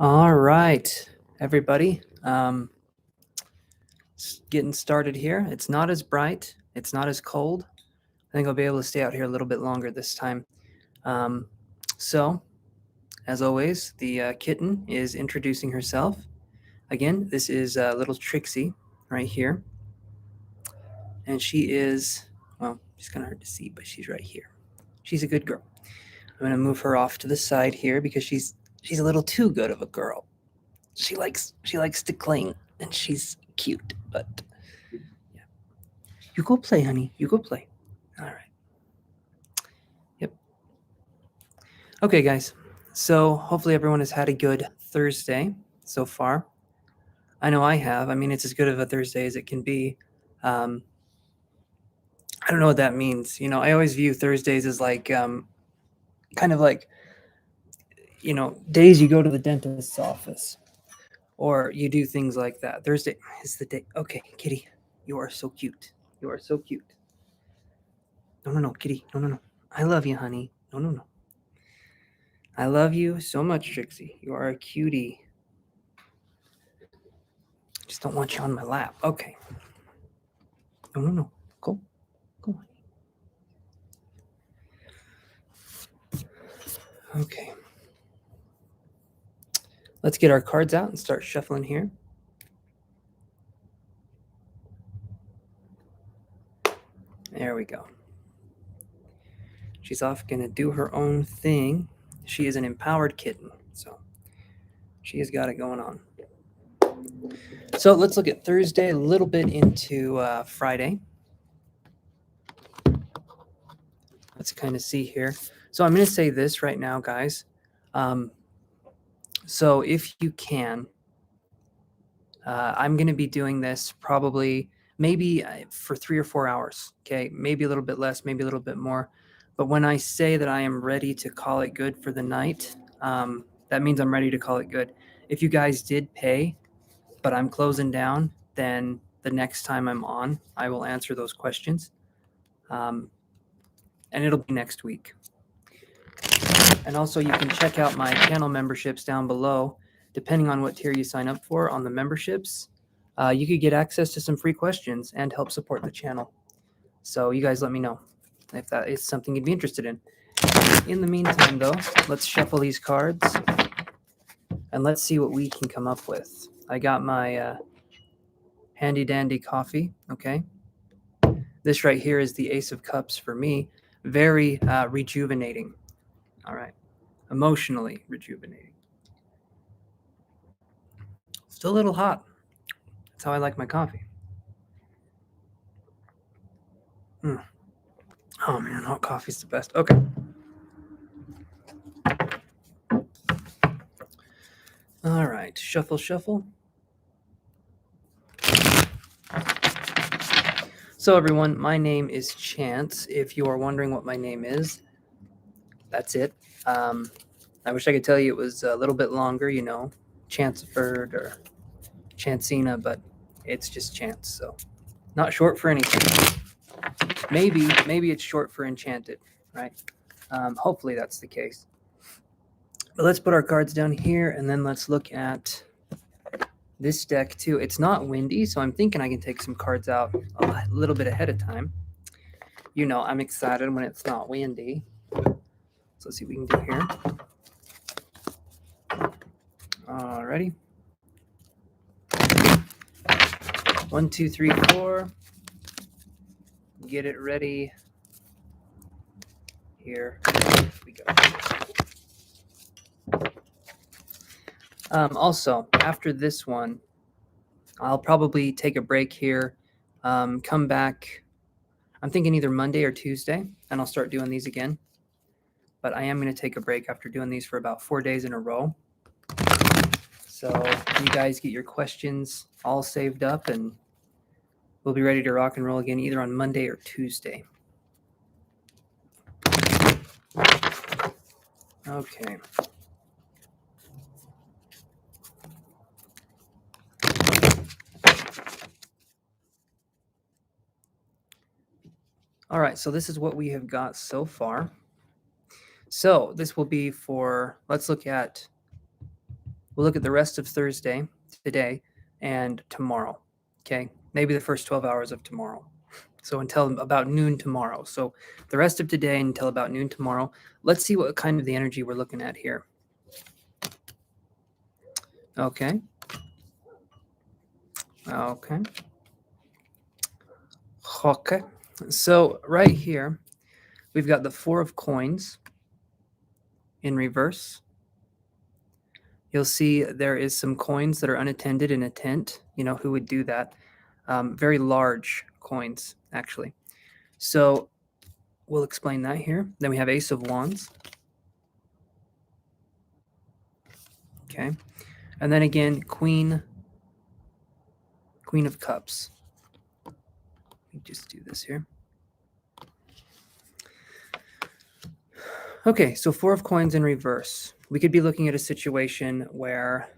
All right, everybody. Getting started here. It's not as bright. It's not as cold. I think I'll be able to stay out here a little bit longer this time. So, as always, the kitten is introducing herself. Again, this is little Trixie right here. And she is, well, she's kind of hard to see, but she's right here. She's a good girl. I'm going to move her off to the side here because she's a little too good of a girl. She likes to cling, and she's cute, but yeah. You go play, honey. You go play. All right. Yep. Okay, guys. So hopefully everyone has had a good Thursday so far. I know I have. I mean, it's as good of a Thursday as it can be. I don't know what that means. I always view Thursdays as like kind of like days you go to the dentist's office or you do things like that. Thursday is the day. Okay, kitty, you are so cute. You are so cute. No, kitty. No. I love you, honey. No. I love you so much, Trixie. You are a cutie. Just don't want you on my lap. Okay. No. Go on. Okay. Let's get our cards out and start shuffling here. There we go. She's off going to do her own thing. She is an empowered kitten, so she has got it going on. So let's look at Thursday, a little bit into Friday. Let's kind of see here. So I'm going to say this right now, guys. So if you can, I'm going to be doing this probably maybe for 3 or 4 hours. Okay, maybe a little bit less, maybe a little bit more. But when I say that I am ready to call it good for the night, that means I'm ready to call it good. If you guys did pay, but I'm closing down, then the next time I'm on, I will answer those questions. And it'll be next week. And also you can check out my channel memberships down below. Depending on what tier you sign up for on the memberships, you could get access to some free questions and help support the channel. So you guys let me know if that is something you'd be interested in. In the meantime, though, let's shuffle these cards and let's see what we can come up with. I got my handy dandy coffee, okay? This right here is the Ace of Cups for me. Very rejuvenating, all right? Emotionally rejuvenating. Still a little hot. That's how I like my coffee. Oh man, hot coffee's the best. Okay. All right, shuffle. So everyone, my name is Chance. If you are wondering what my name is, that's it. I wish I could tell you it was a little bit longer, Chanceford or Chancina, but it's just Chance, so not short for anything. Maybe it's short for Enchanted, right? Hopefully that's the case. But let's put our cards down here, and then let's look at this deck too. It's not windy, so I'm thinking I can take some cards out a little bit ahead of time. I'm excited when it's not windy. So let's see what we can do here. Alrighty. 1, 2, 3, 4. Get it ready. Here we go. Also, after this one, I'll probably take a break here, come back. I'm thinking either Monday or Tuesday, and I'll start doing these again. But I am going to take a break after doing these for about 4 days in a row. So you guys get your questions all saved up, and we'll be ready to rock and roll again either on Monday or Tuesday. Okay. All right, so this is what we have got so far. So this will be for, let's look at we'll look at the rest of Thursday, today, and tomorrow. Okay, maybe the first 12 hours of tomorrow. So until about noon tomorrow. So the rest of today until about noon tomorrow. Let's see what kind of the energy we're looking at here. Okay. Okay. Okay. So right here, we've got the Four of Coins in reverse. You'll see there is some coins that are unattended in a tent. You know, who would do that? Very large coins, actually. So we'll explain that here. Then we have Ace of Wands. Okay. And then again, Queen of Cups. Let me just do this here. Okay, so Four of Coins in reverse. We could be looking at a situation where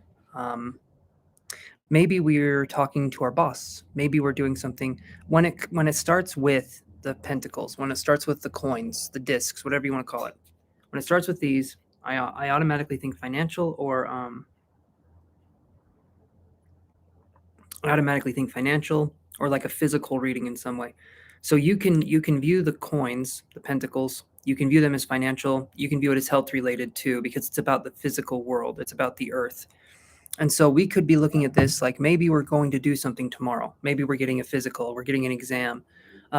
maybe we're talking to our boss. Maybe we're doing something. When it starts with the pentacles, when it starts with the coins, the discs, whatever you want to call it, when it starts with these, I automatically think financial, or like a physical reading in some way. So you can view the coins, the pentacles, you can view them as financial, you can view it as health related too, because it's about the physical world, it's about the earth. And so we could be looking at this like maybe we're going to do something tomorrow. Maybe we're getting a physical, we're getting an exam.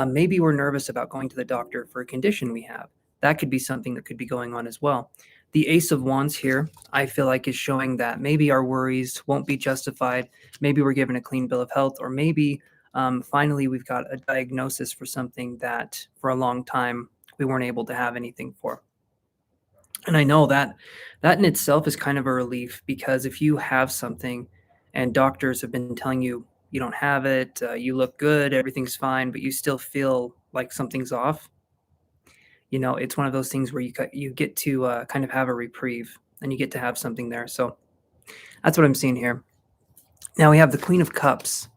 Maybe we're nervous about going to the doctor for a condition we have. That could be something that could be going on as well. The Ace of Wands here, I feel like, is showing that maybe our worries won't be justified. Maybe we're given a clean bill of health, or maybe finally we've got a diagnosis for something that for a long time we weren't able to have anything for. And I know that in itself is kind of a relief, because if you have something and doctors have been telling you you don't have it, you look good, everything's fine, but you still feel like something's off, you know, it's one of those things where you get to kind of have a reprieve, and you get to have something there. So that's what I'm seeing here. Now we have the Queen of Cups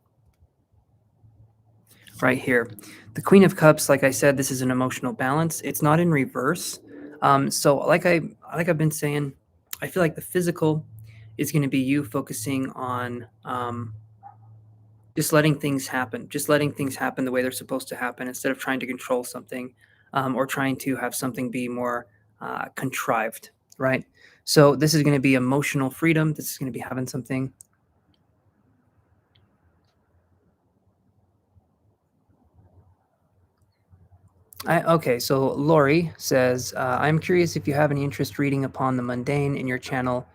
right here. The Queen of Cups, like I said, this is an emotional balance. It's not in reverse. So like I've been saying, I feel like the physical is going to be you focusing on just letting things happen, the way they're supposed to happen, instead of trying to control something, or trying to have something be more contrived, right? So this is going to be emotional freedom. This is going to be having something. Okay, so Lori says, I'm curious if you have any interest reading upon the mundane in your channel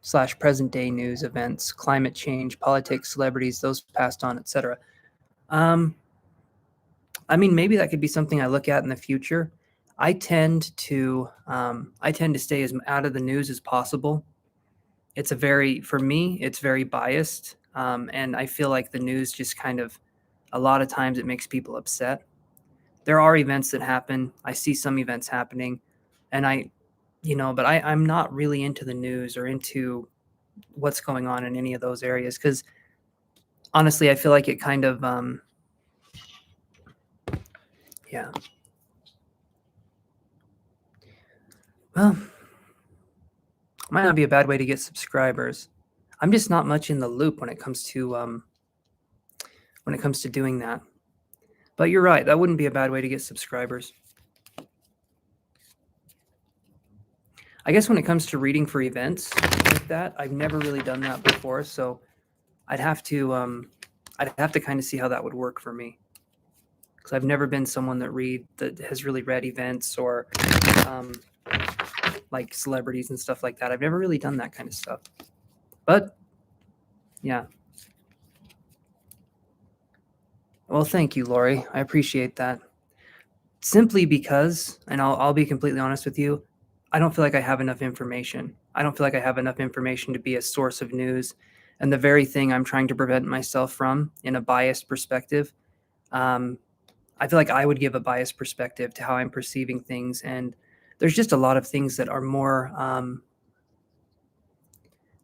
/ present day news events, climate change, politics, celebrities, those passed on, etc. I mean, maybe that could be something I look at in the future. I tend to stay as out of the news as possible. For me, it's very biased, and I feel like the news just kind of, a lot of times it makes people upset. There are events that happen. I see some events happening, and but I'm not really into the news or into what's going on in any of those areas, because honestly, I feel like it kind of, yeah. Well, might not be a bad way to get subscribers. I'm just not much in the loop when it comes to doing that. But you're right, that wouldn't be a bad way to get subscribers. I guess when it comes to reading for events like that, I've never really done that before, so I'd have to kind of see how that would work for me, because I've never been someone that has really read events or like celebrities and stuff like that. I've never really done that kind of stuff. But yeah. Well, thank you, Lori. I appreciate that. Simply because, and I'll be completely honest with you, I don't feel like I have enough information. I don't feel like I have enough information to be a source of news. And the very thing I'm trying to prevent myself from, in a biased perspective, I feel like I would give a biased perspective to how I'm perceiving things. And there's just a lot of things that are more,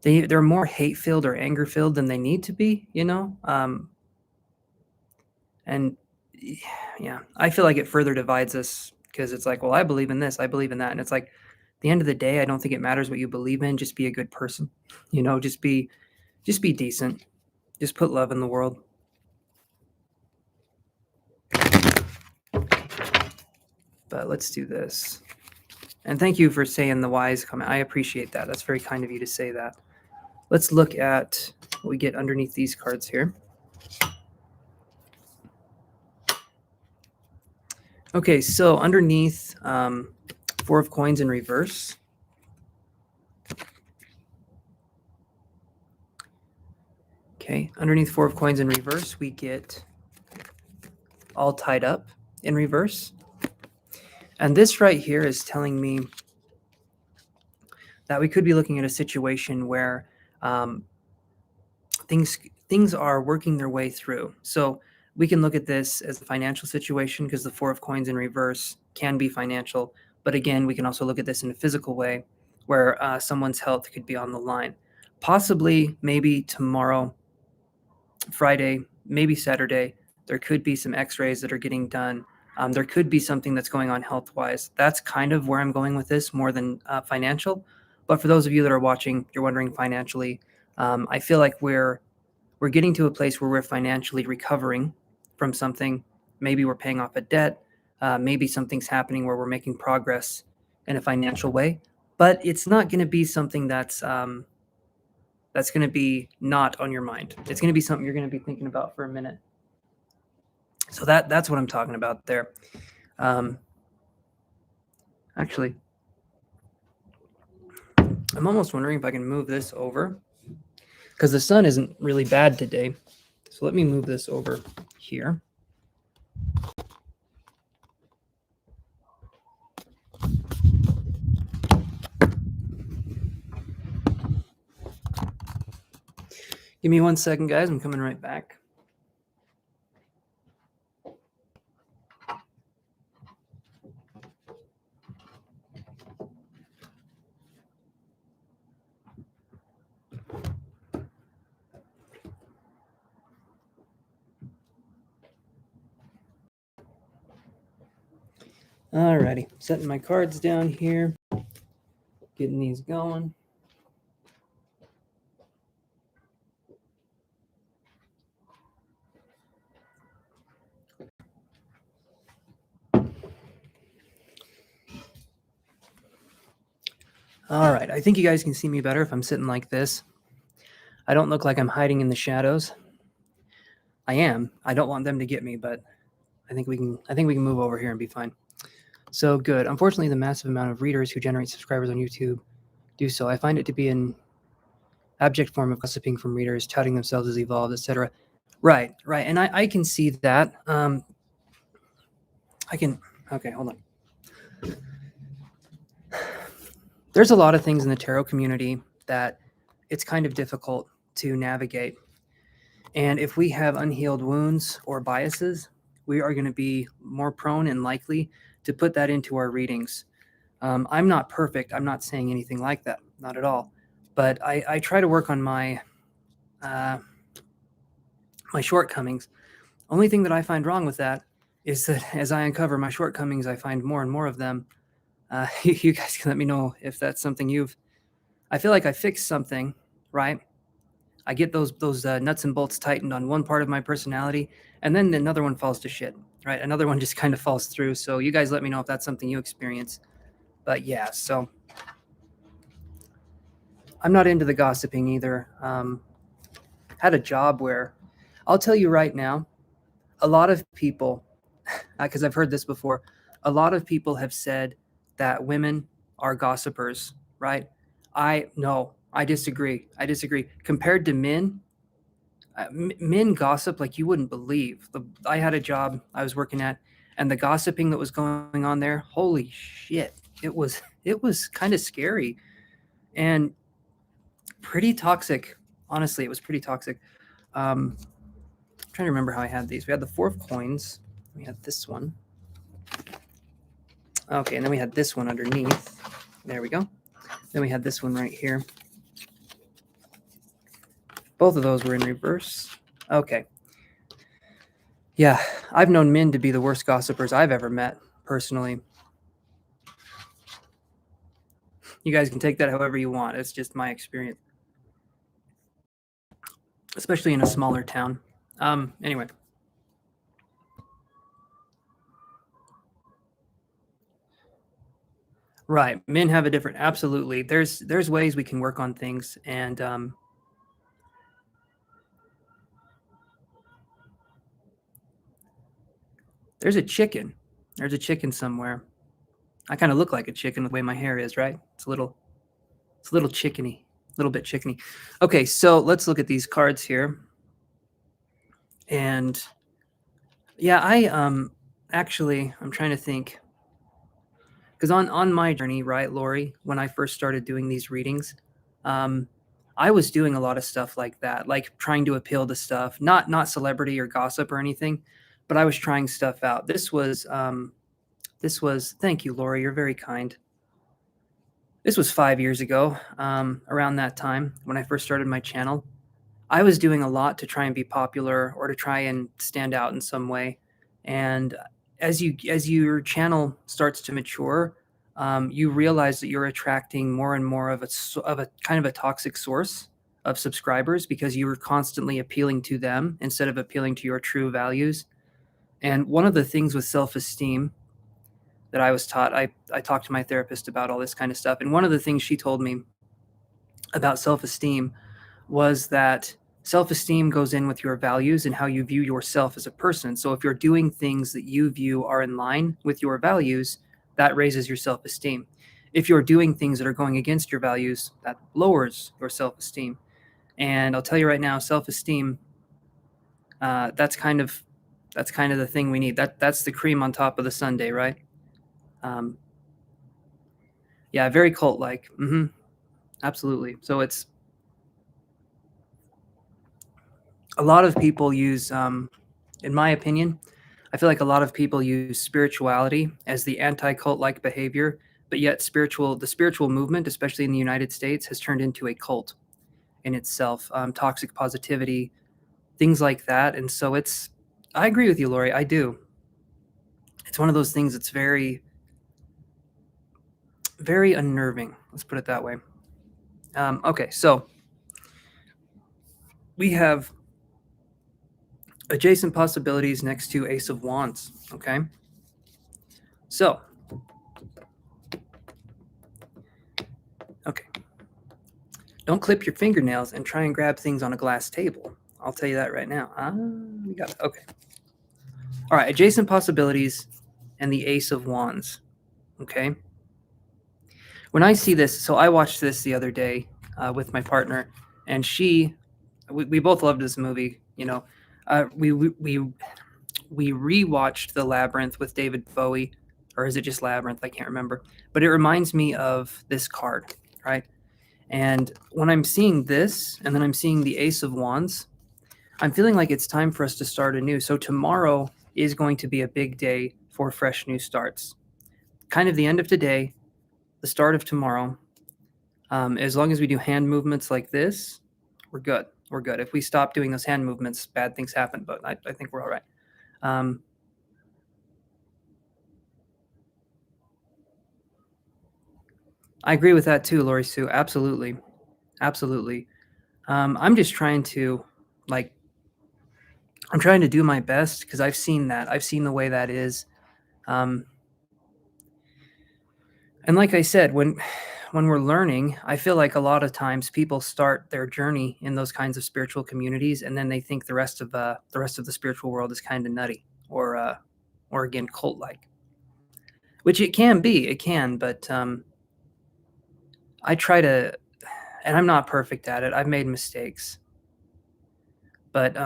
they're more hate-filled or anger-filled than they need to be, you know? And yeah, I feel like it further divides us, because it's like, well, I believe in this, I believe in that. And it's like, the end of the day, I don't think it matters what you believe in. Just be a good person. Just be decent. Just put love in the world. But let's do this. And thank you for saying the wise comment. I appreciate that. That's very kind of you to say that. Let's look at what we get underneath these cards here. Okay, so underneath Four of Coins in reverse. Okay, underneath Four of Coins in reverse, we get all tied up in reverse. And this right here is telling me that we could be looking at a situation where things are working their way through. So we can look at this as a financial situation because the Four of Coins in reverse can be financial. But again, we can also look at this in a physical way where someone's health could be on the line. Possibly, maybe tomorrow, Friday, maybe Saturday, there could be some x-rays that are getting done. There could be something that's going on health-wise. That's kind of where I'm going with this more than financial. But for those of you that are watching, you're wondering financially, I feel like we're getting to a place where we're financially recovering from something. Maybe we're paying off a debt. Maybe something's happening where we're making progress in a financial way. But it's not going to be something that's going to be not on your mind. It's going to be something you're going to be thinking about for a minute. So that's what I'm talking about there. Actually, I'm almost wondering if I can move this over because the sun isn't really bad today. So let me move this over here. Give me 1 second, guys. I'm coming right back. Alrighty, setting my cards down here, getting these going. All right, I think you guys can see me better if I'm sitting like this. I don't look like I'm hiding in the shadows. I am. I don't want them to get me, but I think we can move over here and be fine. So good. Unfortunately, the massive amount of readers who generate subscribers on YouTube do so. I find it to be an abject form of gossiping from readers, touting themselves as evolved, etc. Right. And I can see that. Okay, hold on. There's a lot of things in the tarot community that it's kind of difficult to navigate. And if we have unhealed wounds or biases, we are going to be more prone and likely to put that into our readings. I'm not perfect. I'm not saying anything like that. Not at all. But I try to work on my my shortcomings. Only thing that I find wrong with that is that as I uncover my shortcomings, I find more and more of them. You guys can let me know if that's something I feel like I fixed something, right? I get those nuts and bolts tightened on one part of my personality, and then another one falls to shit, right? Another one just kind of falls through. So you guys let me know if that's something you experience. But yeah, so I'm not into the gossiping either. Had a job where I'll tell you right now, a lot of people, because I've heard this before, a lot of people have said that women are gossipers, right? I disagree. Compared to men, men gossip like you wouldn't believe. I had a job I was working at, and the gossiping that was going on there, holy shit. It was kind of scary and pretty toxic. Honestly, it was pretty toxic. I'm trying to remember how I had these. We had the Four of Coins. We had this one. Okay, and then we had this one underneath. There we go. Then we had this one right here. Both of those were in reverse. Okay. Yeah, I've known men to be the worst gossipers I've ever met, personally. You guys can take that however you want. It's just my experience, especially in a smaller town. Anyway. Right. Men have a different, absolutely. There's ways we can work on things, and there's a chicken. There's a chicken somewhere. I kind of look like a chicken the way my hair is, right? It's a little chickeny, a little bit chickeny. Okay, so let's look at these cards here. And yeah, actually I'm trying to think, because on my journey, right, Lori, when I first started doing these readings, I was doing a lot of stuff like that, like trying to appeal to stuff, not celebrity or gossip or anything, but I was trying stuff out. This was thank you, Lori, you're very kind. This was 5 years ago, around that time when I first started my channel. I was doing a lot to try and be popular or to try and stand out in some way. And as your channel starts to mature, you realize that you're attracting more and more of a kind of a toxic source of subscribers, because you were constantly appealing to them instead of appealing to your true values. And one of the things with self-esteem that I was taught, I talked to my therapist about all this kind of stuff. And one of the things she told me about self-esteem was that self-esteem goes in with your values and how you view yourself as a person. So if you're doing things that you view are in line with your values, that raises your self-esteem. If you're doing things that are going against your values, that lowers your self-esteem. And I'll tell you right now, self-esteem, that's kind of the thing we need. That's the cream on top of the sundae, right? Yeah, very cult-like. Absolutely. So it's a lot of people use, in my opinion, I feel like a lot of people use spirituality as the anti-cult-like behavior, but yet the spiritual movement, especially in the United States, has turned into a cult in itself. Toxic positivity, things like that. And so I agree with you, Lori. I do. It's one of those things that's very, very unnerving. Let's put it that way. Okay, so we have adjacent possibilities next to Ace of Wands. Okay, so don't clip your fingernails and try and grab things on a glass table. I'll tell you that right now. We got it. Okay. All right, adjacent possibilities and the Ace of Wands. Okay. When I see this, so I watched this the other day with my partner, and we both loved this movie. You know, we rewatched The Labyrinth with David Bowie, or is it just Labyrinth? I can't remember. But it reminds me of this card, right? And when I'm seeing this, and then I'm seeing the Ace of Wands, I'm feeling like it's time for us to start anew. So tomorrow is going to be a big day for fresh new starts. Kind of the end of today, the start of tomorrow. As long as we do hand movements like this, we're good. We're good. If we stop doing those hand movements, bad things happen, but I think we're all right. I agree with that too, Lori Sue. Absolutely. Absolutely. I'm just trying to, I'm trying to do my best, because I've seen that. I've seen the way that is. And like I said, when we're learning, I feel like a lot of times people start their journey in those kinds of spiritual communities, and then they think the rest of the spiritual world is kind of nutty, or again, cult-like, which it can be. It can, but I try to, and I'm not perfect at it. I've made mistakes, but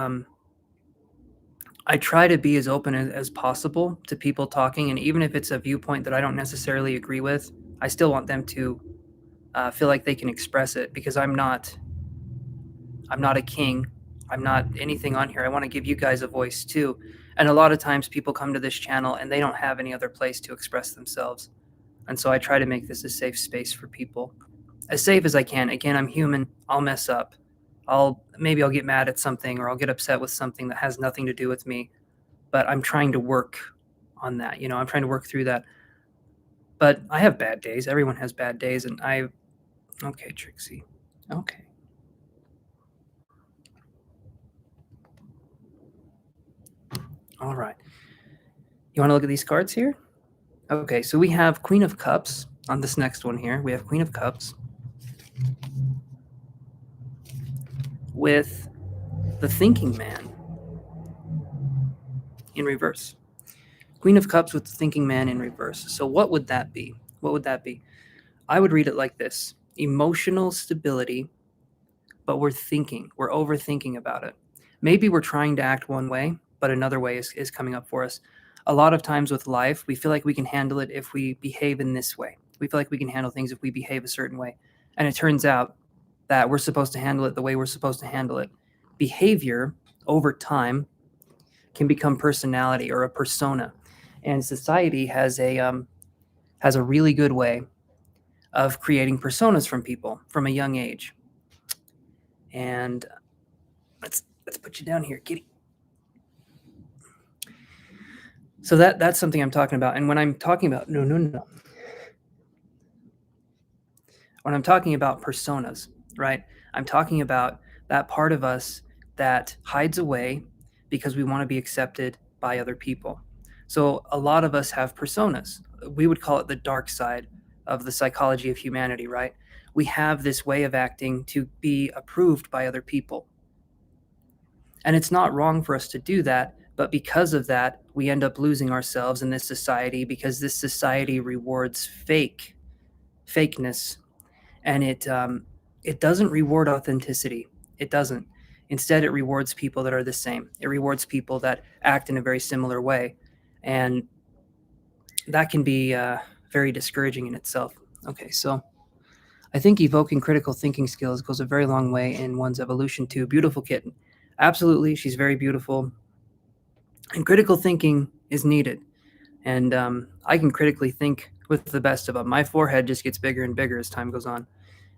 I try to be as open as possible to people talking, and even if it's a viewpoint that I don't necessarily agree with, I still want them to feel like they can express it, because I'm not a king. I'm not anything on here. I want to give you guys a voice too. And a lot of times people come to this channel and they don't have any other place to express themselves. And so I try to make this a safe space for people, as safe as I can. Again, I'm human. I'll mess up. Maybe I'll get mad at something, or I'll get upset with something that has nothing to do with me. But I'm trying to work on that. I'm trying to work through that. But I have bad days. Everyone has bad days, and okay, Trixie. Okay. All right. You want to look at these cards here? Okay, so we have Queen of Cups on this next one here. We have Queen of Cups with the Thinking Man in reverse. Queen of Cups with the Thinking Man in reverse. So what would that be? What would that be? I would read it like this: emotional stability, but we're overthinking about it. Maybe we're trying to act one way, but another way is coming up for us. A lot of times with life, we feel like we can handle it if we behave in this way. We feel like we can handle things if we behave a certain way. And it turns out that we're supposed to handle it the way we're supposed to handle it. Behavior over time can become personality or a persona. And society has a really good way of creating personas from people from a young age. And let's put you down here, kitty. So that's something I'm talking about. And when I'm talking about no. When I'm talking about personas, right? I'm talking about that part of us that hides away because we want to be accepted by other people. So a lot of us have personas. We would call it the dark side of the psychology of humanity, right? We have this way of acting to be approved by other people. And it's not wrong for us to do that, but because of that, we end up losing ourselves in this society because this society rewards fakeness, and it doesn't reward authenticity. It doesn't. Instead, it rewards people that are the same. It rewards people that act in a very similar way, and that can be very discouraging in itself. Okay, so I think evoking critical thinking skills goes a very long way in one's evolution too. Beautiful kitten. Absolutely, she's very beautiful. And critical thinking is needed. And I can critically think with the best of them. My forehead just gets bigger and bigger as time goes on.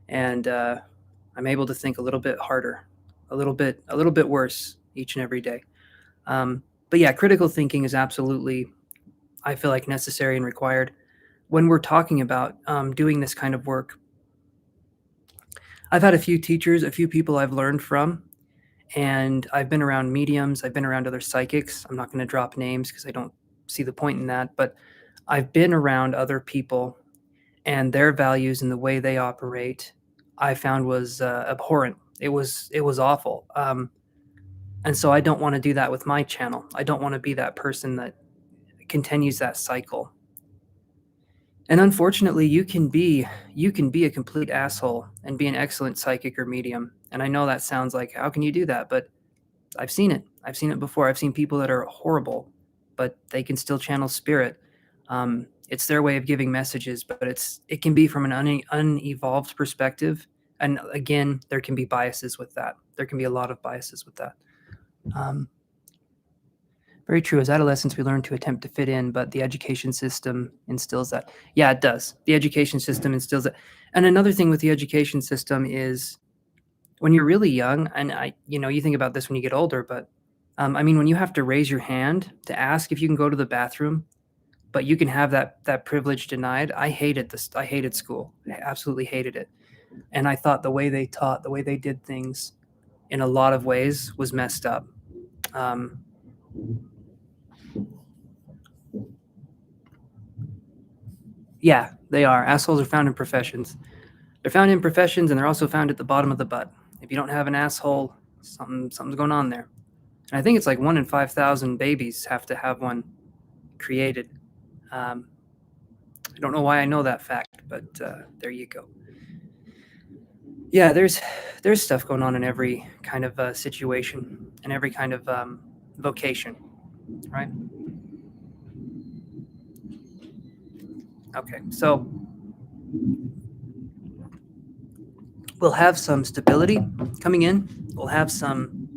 And I'm able to think a little bit harder, a little bit worse each and every day. But yeah, critical thinking is absolutely, I feel like, necessary and required when we're talking about doing this kind of work. I've had a few teachers, a few people I've learned from, and I've been around mediums. I've been around other psychics. I'm not going to drop names because I don't see the point in that, but I've been around other people, and their values and the way they operate I found was abhorrent. It was awful. And so I don't want to do that with my channel. I don't want to be that person that continues that cycle. And unfortunately, you can be a complete asshole and be an excellent psychic or medium. And I know that sounds like, how can you do that? But I've seen it. I've seen it before. I've seen people that are horrible, but they can still channel spirit. It's their way of giving messages, but it can be from an unevolved perspective. And again, there can be biases with that. There can be a lot of biases with that. Very true. As adolescents, we learn to attempt to fit in, but the education system instills that. Yeah, it does. The education system instills it. And another thing with the education system is when you're really young, and you think about this when you get older, but when you have to raise your hand to ask if you can go to the bathroom, but you can have that privilege denied. I hated this. I hated school. I absolutely hated it. And I thought the way they taught, the way they did things in a lot of ways was messed up. Yeah, they are. Assholes are found in professions. They're found in professions, and they're also found at the bottom of the butt. If you don't have an asshole, something's going on there. And I think it's like 1 in 5,000 babies have to have one created. I don't know why I know that fact, but there you go. Yeah, there's stuff going on in every kind of situation, in every kind of vocation, right? Okay, so we'll have some stability coming in. We'll have some.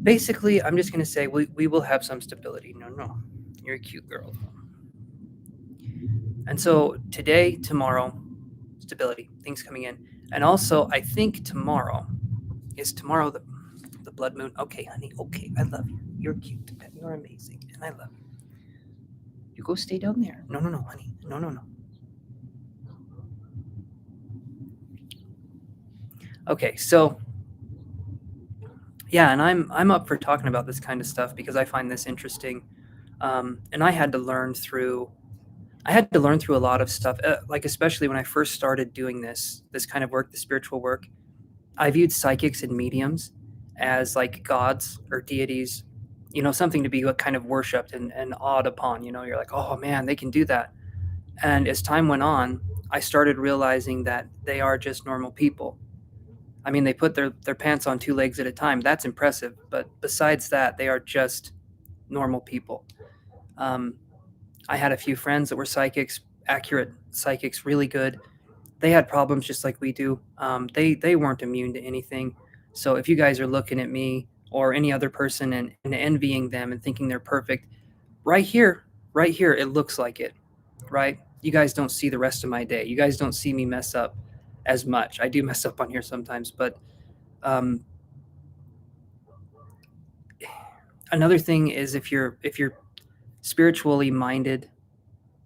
Basically, I'm just going to say we will have some stability. No, you're a cute girl. And so today, tomorrow, stability, things coming in. And also, I think tomorrow the blood moon. Okay, honey. Okay, I love you. You're cute. You're amazing. And I love you. You go stay down there. No, honey. No. Okay, so yeah, and I'm up for talking about this kind of stuff because I find this interesting, and I had to learn through a lot of stuff, like especially when I first started doing this kind of work, the spiritual work. I viewed psychics and mediums as like gods or deities, something to be kind of worshipped and awed upon. You're like, oh man, they can do that. And as time went on, I started realizing that they are just normal people. I mean, they put their pants on two legs at a time. That's impressive. But besides that, they are just normal people. Um, I had a few friends that were psychics, accurate psychics, really good. They had problems just like we do. They weren't immune to anything. So if you guys are looking at me or any other person and envying them and thinking they're perfect, right here, it looks like it, right? You guys don't see the rest of my day. You guys don't see me mess up as much. I do mess up on here sometimes, but another thing is if you're spiritually minded,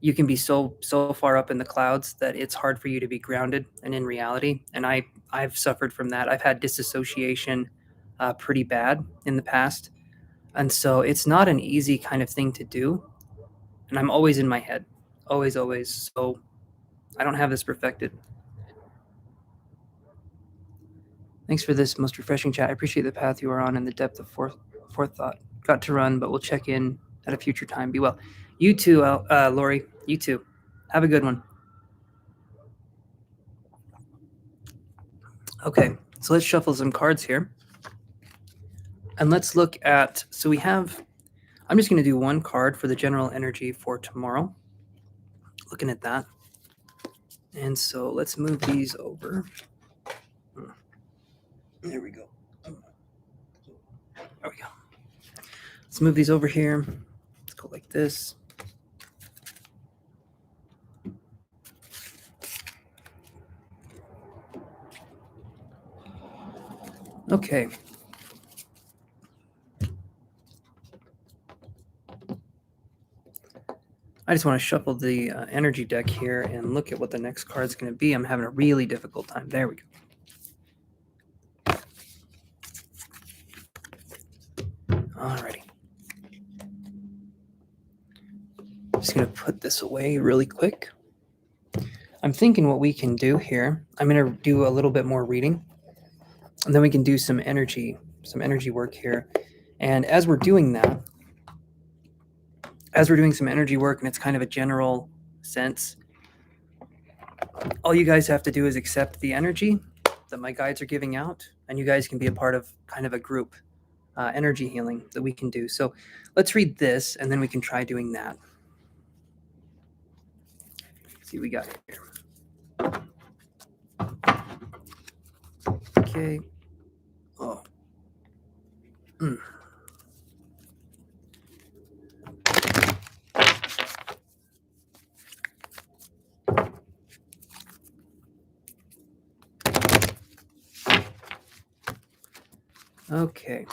you can be so far up in the clouds that it's hard for you to be grounded and in reality. And I've suffered from that. I've had disassociation pretty bad in the past, and so it's not an easy kind of thing to do. And I'm always in my head, always. So I don't have this perfected. Thanks for this most refreshing chat. I appreciate the path you are on and the depth of forethought. Got to run, but we'll check in at a future time. Be well. You too, Lori. You too. Have a good one. Okay, so let's shuffle some cards here. And let's look at, so we have, I'm just going to do one card for the general energy for tomorrow. Looking at that. And so let's move these over. There we go. There we go. Let's move these over here. Let's go like this. Okay. I just want to shuffle the energy deck here and look at what the next card's going to be. I'm having a really difficult time. There we go. Alrighty. Just going to put this away really quick. I'm thinking what we can do here, I'm going to do a little bit more reading, and then we can do some energy work here. And as we're doing that, as we're doing some energy work, and it's kind of a general sense, all you guys have to do is accept the energy that my guides are giving out, and you guys can be a part of kind of a group energy healing that we can do. So let's read this, and then we can try doing that. Let's see what we got here. Okay. Oh. Okay.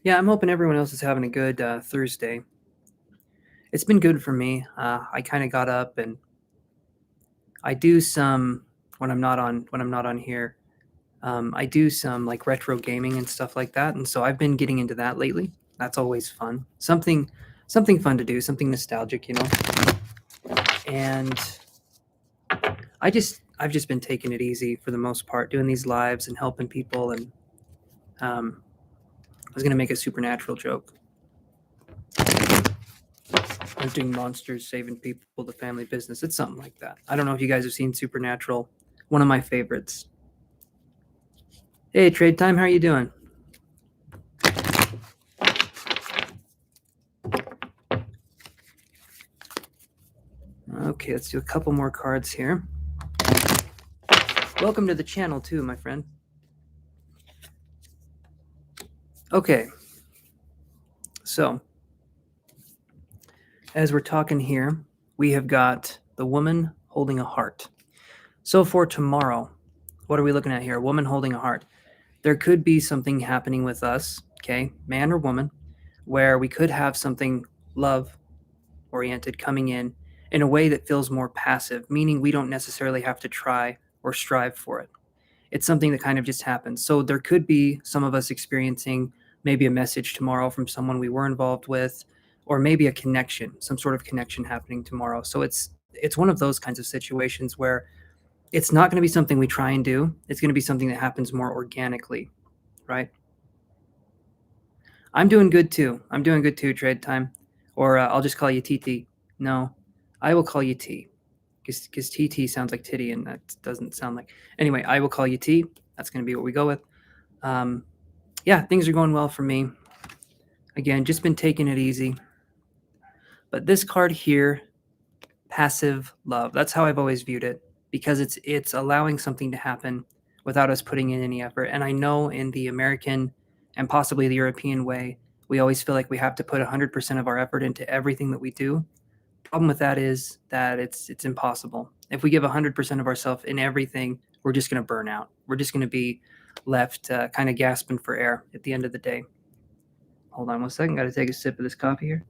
Yeah, I'm hoping everyone else is having a good Thursday. It's been good for me. I kind of got up and I do some when I'm not on here. I do some like retro gaming and stuff like that, and so I've been getting into that lately. That's always fun. Something fun to do, something nostalgic, And I've just been taking it easy for the most part, doing these lives and helping people. And I was gonna make a supernatural joke. Hunting monsters, saving people, the family business. It's something like that. I don't know if you guys have seen Supernatural. One of my favorites. Hey, Trade Time, how are you doing? Okay, let's do a couple more cards here. Welcome to the channel too, my friend. Okay, so as we're talking here, we have got the woman holding a heart. So for tomorrow, what are we looking at here? A woman holding a heart. There could be something happening with us, okay, man or woman, where we could have something love oriented coming in a way that feels more passive, meaning we don't necessarily have to try or strive for it. It's something that kind of just happens. So there could be some of us experiencing maybe a message tomorrow from someone we were involved with, or maybe a connection, some sort of connection happening tomorrow. So it's one of those kinds of situations where it's not going to be something we try and do. It's going to be something that happens more organically, right? I'm doing good too. I'm doing good too, Trade Time. Or I'll just call you TT. No, I will call you T. Because TT sounds like titty, and that doesn't sound like. Anyway, I will call you T. That's going to be what we go with. Yeah, things are going well for me. Again, just been taking it easy. But this card here, passive love. That's how I've always viewed it, because it's allowing something to happen without us putting in any effort. And I know in the American and possibly the European way, we always feel like we have to put 100% of our effort into everything that we do. Problem with that is that it's impossible. If we give 100% of ourselves in everything, we're just going to burn out. We're just going to be left kind of gasping for air at the end of the day. Hold on one second. Got to take a sip of this coffee here.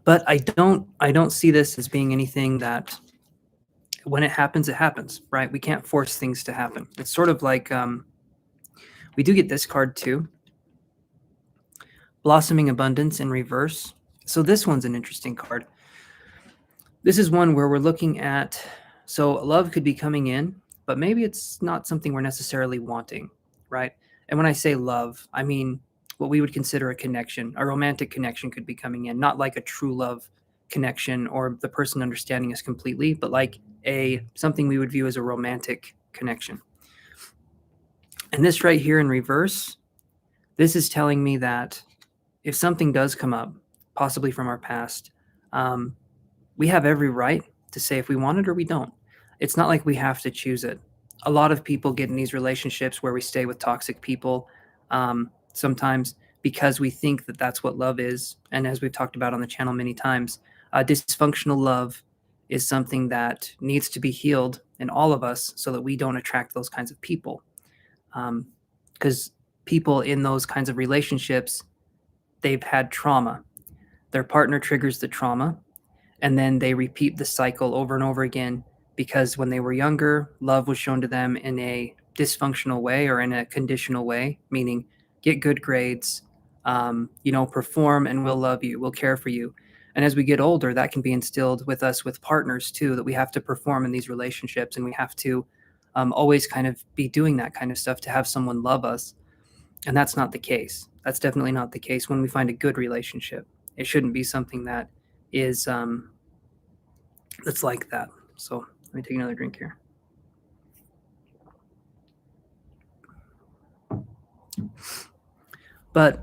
But I don't see this as being anything that when it happens, right? We can't force things to happen. It's sort of like we do get this card too. Blossoming Abundance in reverse. So this one's an interesting card. This is one where we're looking at, so love could be coming in, but maybe it's not something we're necessarily wanting, right? And when I say love, I mean what we would consider a connection. A romantic connection could be coming in, not like a true love connection or the person understanding us completely, but like something we would view as a romantic connection. And this right here in reverse, this is telling me that if something does come up, possibly from our past, we have every right to say if we want it or we don't. It's not like we have to choose it. A lot of people get in these relationships where we stay with toxic people sometimes because we think that that's what love is. And as we've talked about on the channel many times, dysfunctional love is something that needs to be healed in all of us so that we don't attract those kinds of people. Because people in those kinds of relationships, they've had trauma. Their partner triggers the trauma, and then they repeat the cycle over and over again because when they were younger, love was shown to them in a dysfunctional way or in a conditional way, meaning get good grades, perform and we'll love you, we'll care for you. And as we get older, that can be instilled with us with partners too, that we have to perform in these relationships and we have to always kind of be doing that kind of stuff to have someone love us. And that's not the case. That's definitely not the case when we find a good relationship. It shouldn't be something that is that's like that. So let me take another drink here. But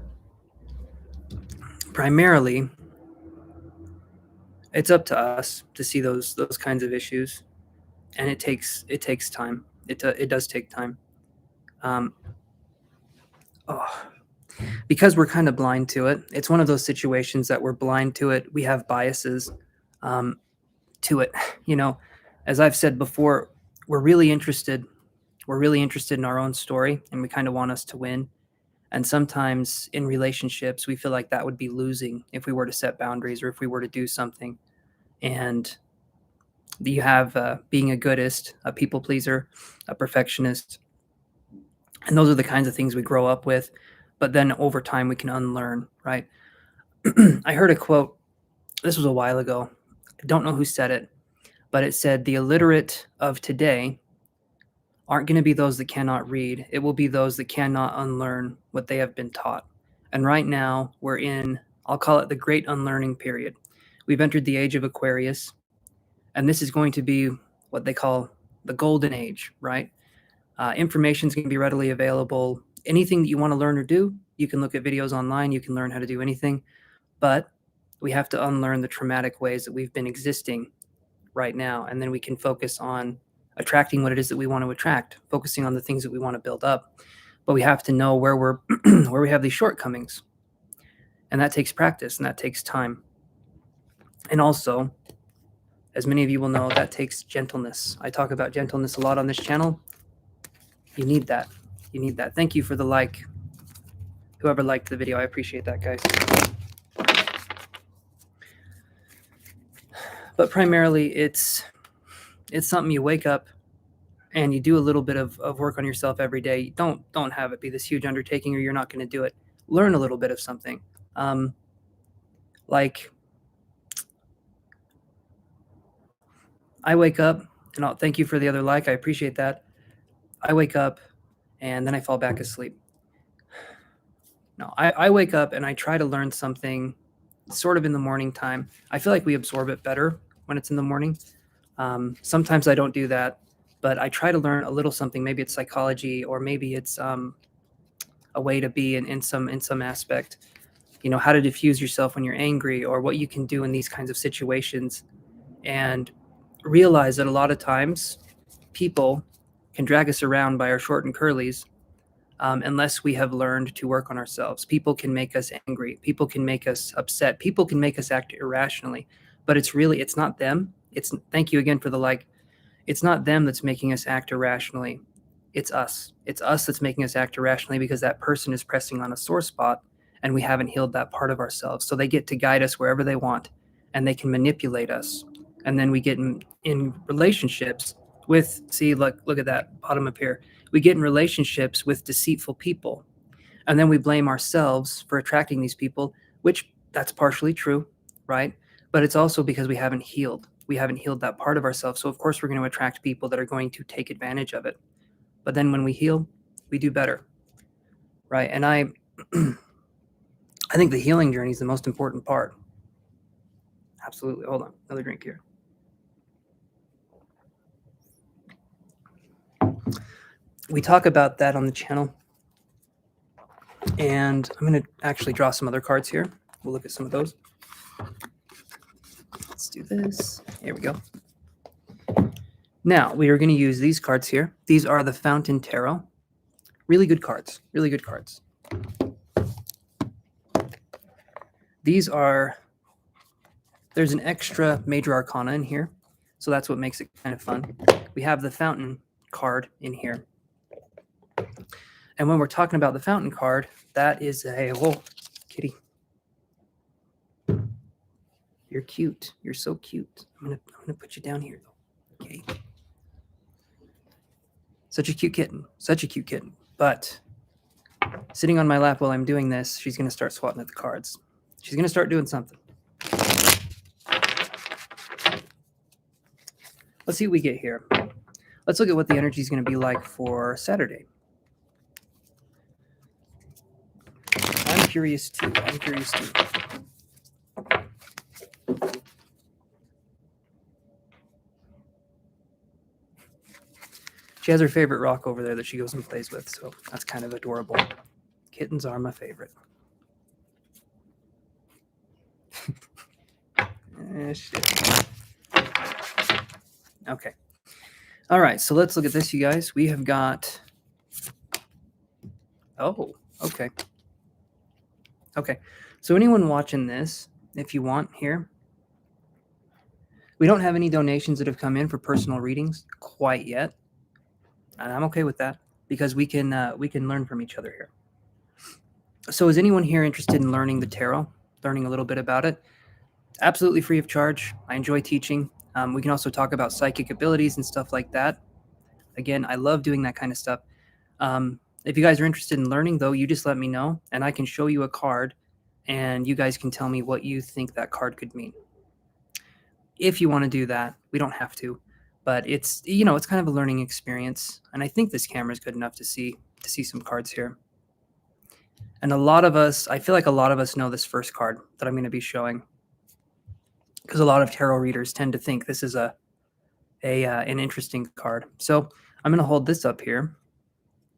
primarily, it's up to us to see those kinds of issues, and it takes time. It does take time. Because we're kind of blind to it. It's one of those situations that we're blind to it. We have biases to it. As I've said before, we're really interested in our own story, and we kind of want us to win. And sometimes in relationships, we feel like that would be losing if we were to set boundaries or if we were to do something. And you have being a goodist, a people pleaser, a perfectionist. And those are the kinds of things we grow up with. But then over time, we can unlearn, right? I heard a quote. This was a while ago. I don't know who said it, but it said, the illiterate of today aren't going to be those that cannot read. It will be those that cannot unlearn what they have been taught. And right now we're in, I'll call it the great unlearning period. We've entered the age of Aquarius, and this is going to be what they call the golden age, right? Information is going to be readily available. Anything that you want to learn or do, you can look at videos online. You can learn how to do anything, but we have to unlearn the traumatic ways that we've been existing right now. And then we can focus on attracting what it is that we want to attract, focusing on the things that we want to build up. But we have to know where where we have these shortcomings. And that takes practice and that takes time. And also, as many of you will know, that takes gentleness. I talk about gentleness a lot on this channel. You need that. You need that. Thank you for the like. Whoever liked the video, I appreciate that, guys. But primarily, it's something you wake up and you do a little bit of work on yourself every day. Don't have it be this huge undertaking, or you're not going to do it. Learn a little bit of something. Like, I wake up, and I'll thank you for the other like. I appreciate that. I wake up, and then I fall back asleep. No, I wake up and I try to learn something sort of in the morning time. I feel like we absorb it better when it's in the morning. Sometimes I don't do that, but I try to learn a little something. Maybe it's psychology, or maybe it's a way to be in some aspect. You know, how to diffuse yourself when you're angry, or what you can do in these kinds of situations, and realize that a lot of times people can drag us around by our short and curlies. Unless we have learned to work on ourselves. People can make us angry. People can make us upset. People can make us act irrationally. But it's not them. Thank you again for the like. It's not them that's making us act irrationally. It's us. It's us that's making us act irrationally, because that person is pressing on a sore spot and we haven't healed that part of ourselves. So they get to guide us wherever they want, and they can manipulate us. And then we get in relationships with, look at that bottom up here. We get in relationships with deceitful people, and then we blame ourselves for attracting these people, which that's partially true, right? But it's also because we haven't healed. We haven't healed that part of ourselves. So of course we're going to attract people that are going to take advantage of it. But then when we heal, we do better, right? And I think the healing journey is the most important part. Absolutely. Hold on, another drink here. We talk about that on the channel, and I'm going to actually draw some other cards here. We'll look at some of those. Let's do this. Here we go. Now, we are going to use these cards here. These are the Fountain Tarot. Really good cards. Really good cards. There's an extra major arcana in here, so that's what makes it kind of fun. We have the Fountain card in here. And when we're talking about the Fountain card, that is kitty. You're cute. You're so cute. I'm gonna put you down here, though. Okay. Such a cute kitten. Such a cute kitten. But sitting on my lap while I'm doing this, she's gonna start swatting at the cards. She's gonna start doing something. Let's see what we get here. Let's look at what the energy is going to be like for Saturday. I'm curious too. She has her favorite rock over there that she goes and plays with, so that's kind of adorable. Kittens are my favorite. Shit. Okay. All right, so let's look at this, you guys. We have got... Oh, okay. Okay, so anyone watching this, if you want here, we don't have any donations that have come in for personal readings quite yet. And I'm okay with that, because we can learn from each other here. So is anyone here interested in learning the tarot, learning a little bit about it? Absolutely free of charge. I enjoy teaching. We can also talk about psychic abilities and stuff like that. Again, I love doing that kind of stuff. If you guys are interested in learning, though, you just let me know, and I can show you a card, and you guys can tell me what you think that card could mean. If you want to do that, we don't have to, but it's kind of a learning experience, and I think this camera is good enough to see some cards here. And I feel like a lot of us know this first card that I'm going to be showing, because a lot of tarot readers tend to think this is an interesting card. So I'm going to hold this up here.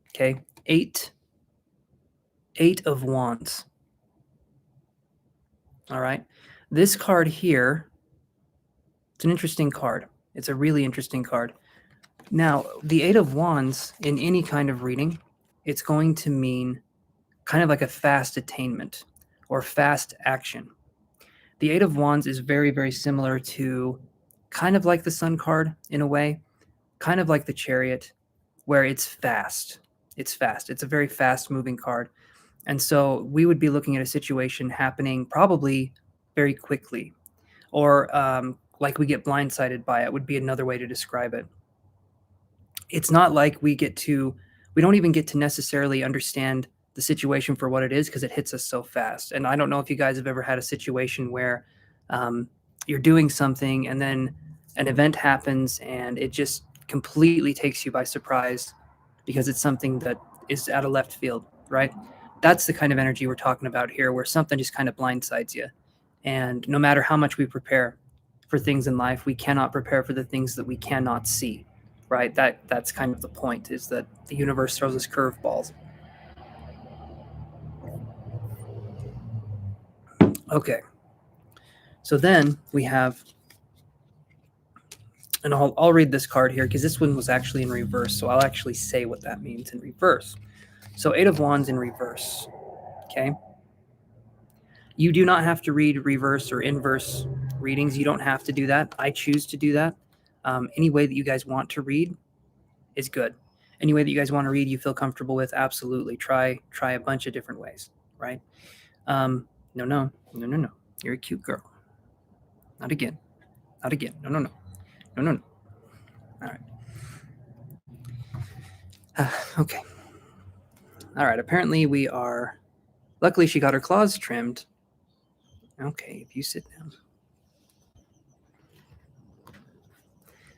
Okay, Eight of Wands. All right, this card here, it's an interesting card. It's a really interesting card. Now, the Eight of Wands in any kind of reading, it's going to mean kind of like a fast attainment or fast action. The Eight of Wands is very, very similar to kind of like the Sun card in a way, kind of like the Chariot, where it's fast. It's fast. It's a very fast moving card. And so we would be looking at a situation happening probably very quickly, or like we get blindsided by it would be another way to describe it. It's not like we don't even get to necessarily understand the situation for what it is because it hits us so fast. And I don't know if you guys have ever had a situation where you're doing something and then an event happens and it just completely takes you by surprise because it's something that is out of left field, right? That's the kind of energy we're talking about here, where something just kind of blindsides you. And no matter how much we prepare for things in life, we cannot prepare for the things that we cannot see, right? That's kind of the point, is that the universe throws us curveballs. Okay. So then we have, and I'll read this card here because this one was actually in reverse. So I'll actually say what that means in reverse. So 8 of Wands in reverse. Okay. You do not have to read reverse or inverse readings. You don't have to do that. I choose to do that. Any way that you guys want to read is good. Any way that you guys want to read, you feel comfortable with, absolutely. Try a bunch of different ways, right? No. You're a cute girl. Not again. No. All right. Okay. All right. Apparently we are. Luckily, she got her claws trimmed. Okay, if you sit down.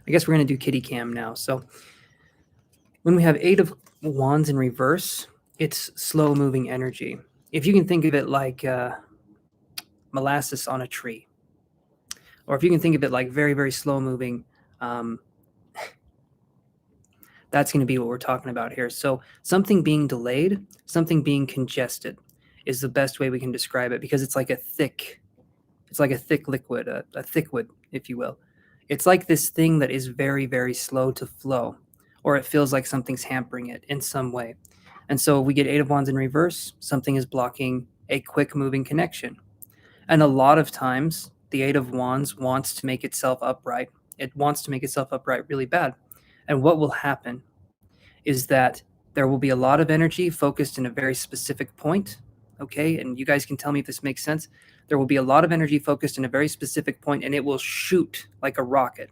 I guess we're going to do kitty cam now. So when we have 8 of Wands in reverse, it's slow moving energy. If you can think of it like molasses on a tree, or if you can think of it like very, very slow moving, that's going to be what we're talking about here. So something being delayed, something being congested is the best way we can describe it, because it's like a thick liquid, a thickwood, if you will. It's like this thing that is very, very slow to flow, or it feels like something's hampering it in some way. And so we get 8 of Wands in reverse, something is blocking a quick moving connection. And a lot of times the 8 of Wands wants to make itself upright. It wants to make itself upright really bad. And what will happen is that there will be a lot of energy focused in a very specific point. Okay. And you guys can tell me if this makes sense. There will be a lot of energy focused in a very specific point, and it will shoot like a rocket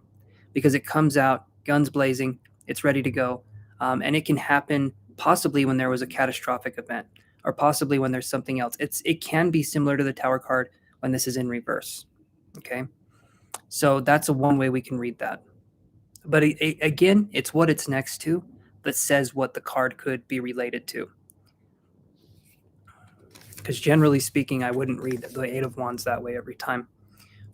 because it comes out, guns blazing, it's ready to go. And it can happen possibly when there was a catastrophic event, or possibly when there's something else. It can be similar to the Tower card when this is in reverse. Okay. So that's one way we can read that. But again, it's what it's next to that says what the card could be related to. Because generally speaking, I wouldn't read the 8 of Wands that way every time.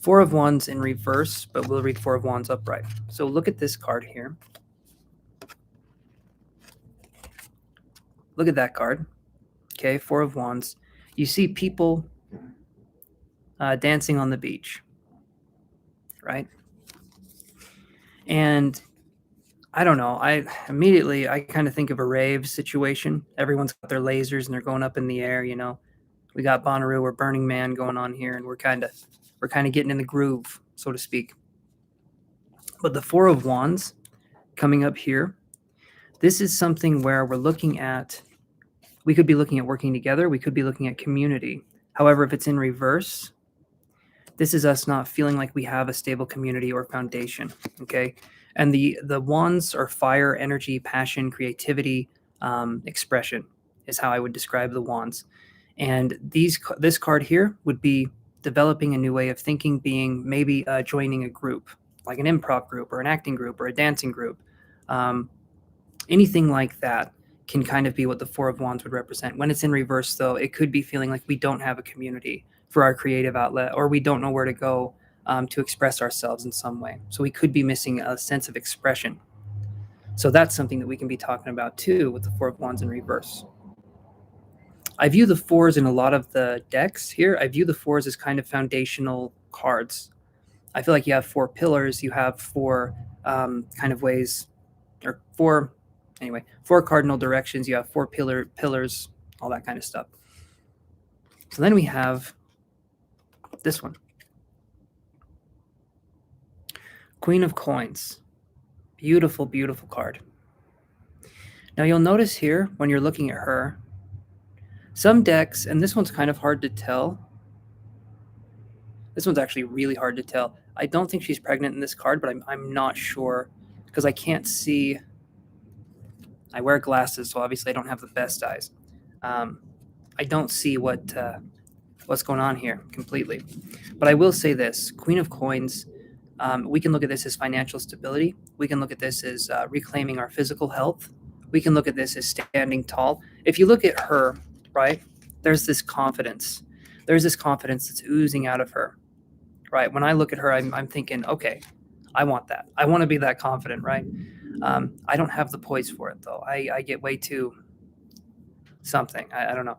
4 of Wands in reverse, but we'll read 4 of Wands upright. So look at this card here. Look at that card. Okay, 4 of Wands. You see people dancing on the beach, right? And I don't know. I kind of think of a rave situation. Everyone's got their lasers and they're going up in the air. You know, we got Bonnaroo or Burning Man going on here, and we're kind of getting in the groove, so to speak. But the 4 of Wands coming up here, this is something where we could be looking at working together. We could be looking at community. However, if it's in reverse, this is us not feeling like we have a stable community or foundation. Okay. And the wands are fire, energy, passion, creativity, expression is how I would describe the wands. And this card here would be developing a new way of thinking, being maybe joining a group, like an improv group or an acting group or a dancing group. Anything like that can kind of be what the 4 of Wands would represent. When it's in reverse, though, it could be feeling like we don't have a community for our creative outlet, or we don't know where to go to express ourselves in some way. So we could be missing a sense of expression. So that's something that we can be talking about too with the 4 of Wands in reverse. I view the 4s in a lot of the decks here. I view the 4s as kind of foundational cards. I feel like you have 4 pillars, you have 4 kind of ways, or 4 cardinal directions, you have 4 pillars, all that kind of stuff. So then we have this one. Queen of Coins. Beautiful, beautiful card. Now you'll notice here when you're looking at her, Some decks, and this one's kind of hard to tell. This one's actually really hard to tell. I don't think she's pregnant in this card, but I'm not sure because I can't see. I wear glasses, so obviously I don't have the best eyes. I don't see what's going on here completely. But I will say this: Queen of Coins. We can look at this as financial stability. We can look at this as reclaiming our physical health. We can look at this as standing tall. If you look at her, right, there's this confidence. There's this confidence that's oozing out of her, right? When I look at her, I'm thinking, okay, I want that. I want to be that confident, right? I don't have the poise for it, though. I get way too something. I don't know.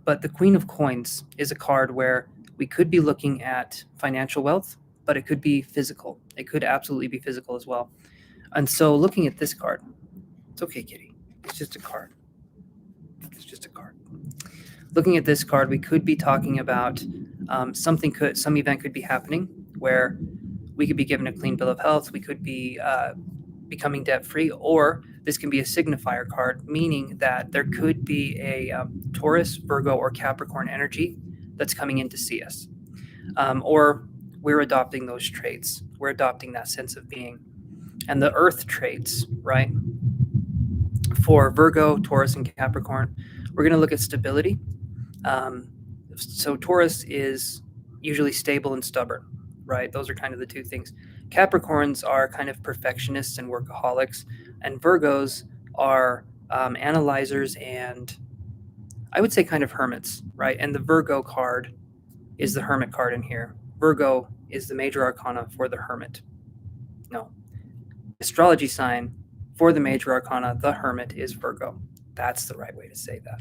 But the Queen of Coins is a card where we could be looking at financial wealth, but it could be physical. It could absolutely be physical as well. And so looking at this card, it's okay, kitty. It's just a card. It's just a card. Looking at this card, we could be talking about some event could be happening where we could be given a clean bill of health. We could be becoming debt-free, or this can be a signifier card, meaning that there could be a Taurus, Virgo, or Capricorn energy that's coming in to see us. Or we're adopting those traits. We're adopting that sense of being. And the earth traits, right? For Virgo, Taurus, and Capricorn, we're going to look at stability. So Taurus is usually stable and stubborn, right? Those are kind of the two things. Capricorns are kind of perfectionists and workaholics, and Virgos are analyzers and I would say kind of hermits, right? And the Virgo card is the hermit card in here. Virgo is the major arcana for the hermit. No. Astrology sign for the major arcana, the hermit, is Virgo. That's the right way to say that.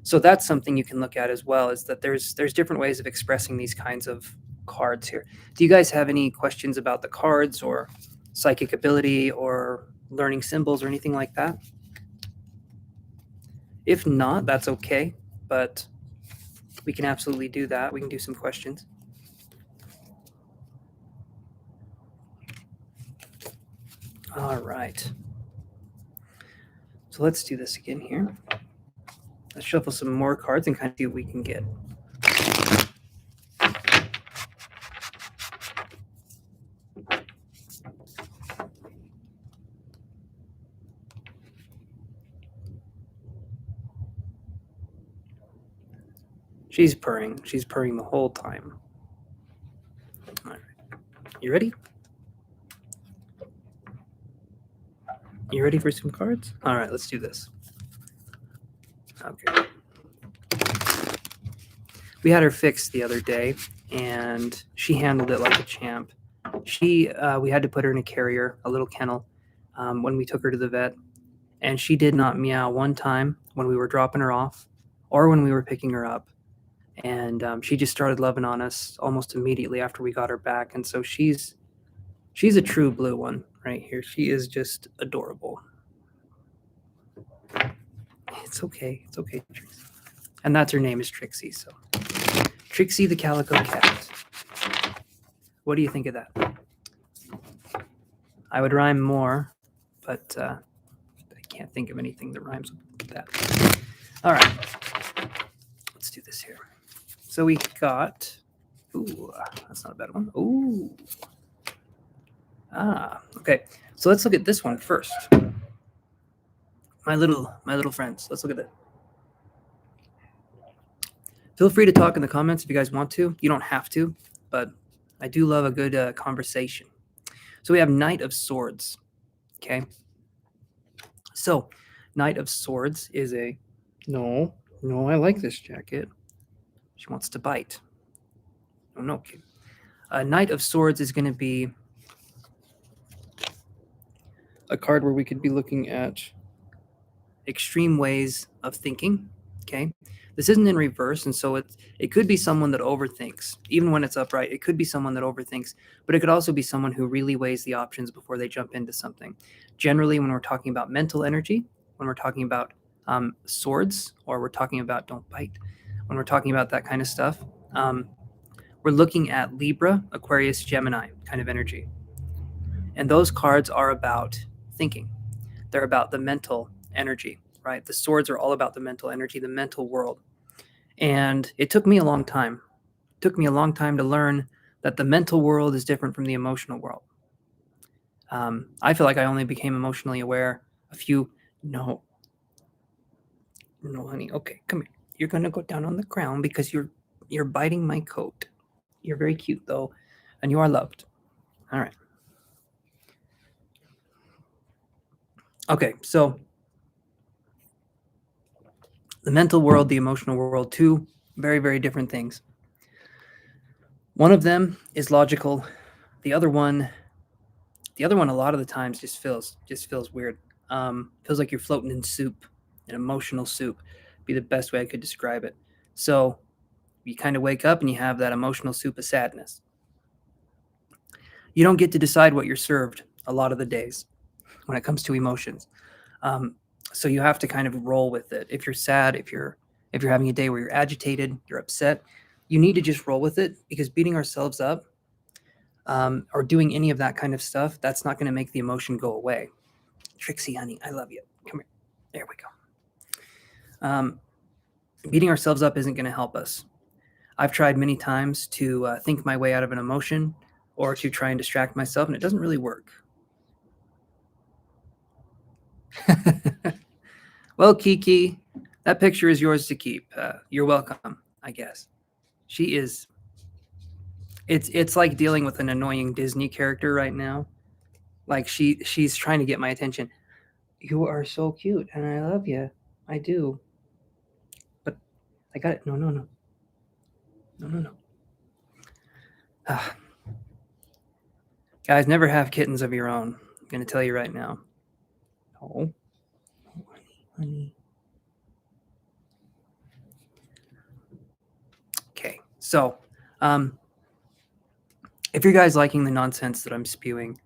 So that's something you can look at as well, is that there's different ways of expressing these kinds of cards here. Do you guys have any questions about the cards or psychic ability or learning symbols or anything like that? If not, that's okay, but we can absolutely do that. We can do some questions. All right. So let's do this again here. Let's shuffle some more cards and kind of see what we can get. She's purring. She's purring the whole time. All right. You ready? You ready for some cards? All right, let's do this. Okay. We had her fixed the other day, and she handled it like a champ. We had to put her in a carrier, a little kennel, when we took her to the vet, and she did not meow one time when we were dropping her off or when we were picking her up. And she just started loving on us almost immediately after we got her back. And so she's a true blue one right here. She is just adorable. It's okay. It's okay, Trixie. And that's her name is Trixie. So Trixie the Calico Cat. What do you think of that? I would rhyme more, but I can't think of anything that rhymes with that. All right. Let's do this here. So we got, ooh, that's not a bad one. Ooh. Okay. So let's look at this one first. My little friends. Let's look at it. Feel free to talk in the comments if you guys want to. You don't have to, but I do love a good conversation. So we have Knight of Swords. Okay. So Knight of Swords is a, no, I like this jacket. She wants to bite. Oh, no. Okay. Knight of Swords is going to be a card where we could be looking at extreme ways of thinking. Okay. This isn't in reverse, and so it could be someone that overthinks. Even when it's upright, it could be someone that overthinks, but it could also be someone who really weighs the options before they jump into something. Generally, when we're talking about mental energy, when we're talking about swords, or we're talking about don't bite, when we're talking about that kind of stuff, we're looking at Libra, Aquarius, Gemini kind of energy. And those cards are about thinking. They're about the mental energy. right? The swords are all about the mental energy, the mental world. And it took me a long time. It took me a long time to learn that the mental world is different from the emotional world. I feel like I only became emotionally aware a few. No, no, honey. Okay, come here. You're gonna go down on the ground because you're biting my coat. You're very cute though, and you are loved. All right. Okay, so the mental world, the emotional world, two very, very different things. One of them is logical. The other one, a lot of the times just feels weird. Feels like you're floating in soup, an emotional soup. Be the best way I could describe it. So you kind of wake up and you have that emotional soup of sadness. You don't get to decide what you're served a lot of the days when it comes to emotions. So you have to kind of roll with it. If you're sad, if you're having a day where you're agitated, you're upset, you need to just roll with it, because beating ourselves up or doing any of that kind of stuff, that's not going to make the emotion go away. Trixie, honey, I love you. Come here. There we go. Beating ourselves up isn't going to help us. I've tried many times to think my way out of an emotion or to try and distract myself, and it doesn't really work. Well, Kiki, that picture is yours to keep. You're welcome, I guess. She is. It's like dealing with an annoying Disney character right now. Like she's trying to get my attention. You are so cute, and I love you. I do. But I got it. No, no, no. No, no, no. Guys, never have kittens of your own. I'm going to tell you right now. Oh, honey. Okay, so if you guys liking the nonsense that I'm spewing,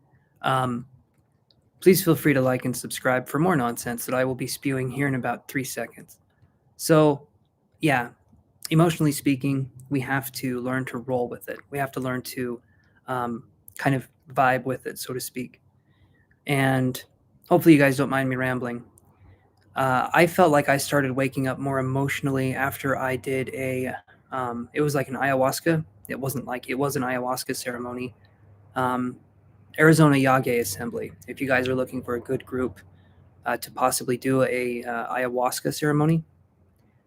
please feel free to like and subscribe for more nonsense that I will be spewing here in about 3 seconds. So, yeah, emotionally speaking, we have to learn to roll with it. We have to learn to kind of vibe with it, so to speak. And hopefully you guys don't mind me rambling. I felt like I started waking up more emotionally after I did it was like an ayahuasca. It was an ayahuasca ceremony. Arizona Yage Assembly. If you guys are looking for a good group to possibly do a ayahuasca ceremony,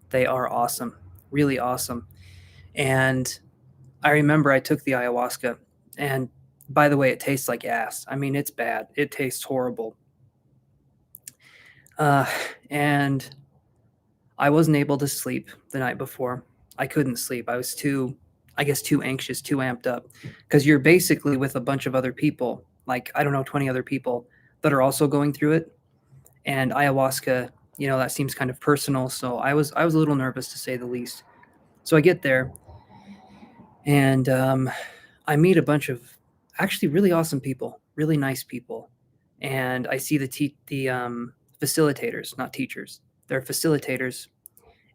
they are awesome, really awesome. And I remember I took the ayahuasca, and by the way, it tastes like ass. I mean, it's bad. It tastes horrible. And I wasn't able to sleep the night before. I couldn't sleep. I was too anxious, too amped up, because you're basically with a bunch of other people, like, I don't know, 20 other people that are also going through it. And ayahuasca, that seems kind of personal. So I was a little nervous, to say the least. So I get there, and I meet a bunch of actually really awesome people, really nice people. And I see the facilitators, not teachers. They're facilitators.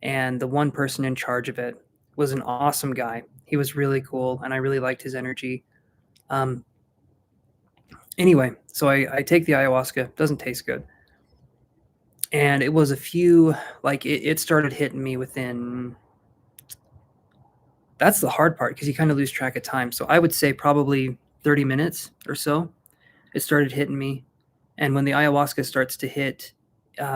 And the one person in charge of it was an awesome guy. He was really cool, and I really liked his energy. Anyway, so I take the ayahuasca. Doesn't taste good. And it was a few, like, it started hitting me within. That's the hard part, because you kind of lose track of time. So I would say probably 30 minutes or so, it started hitting me. And when the ayahuasca starts to hit,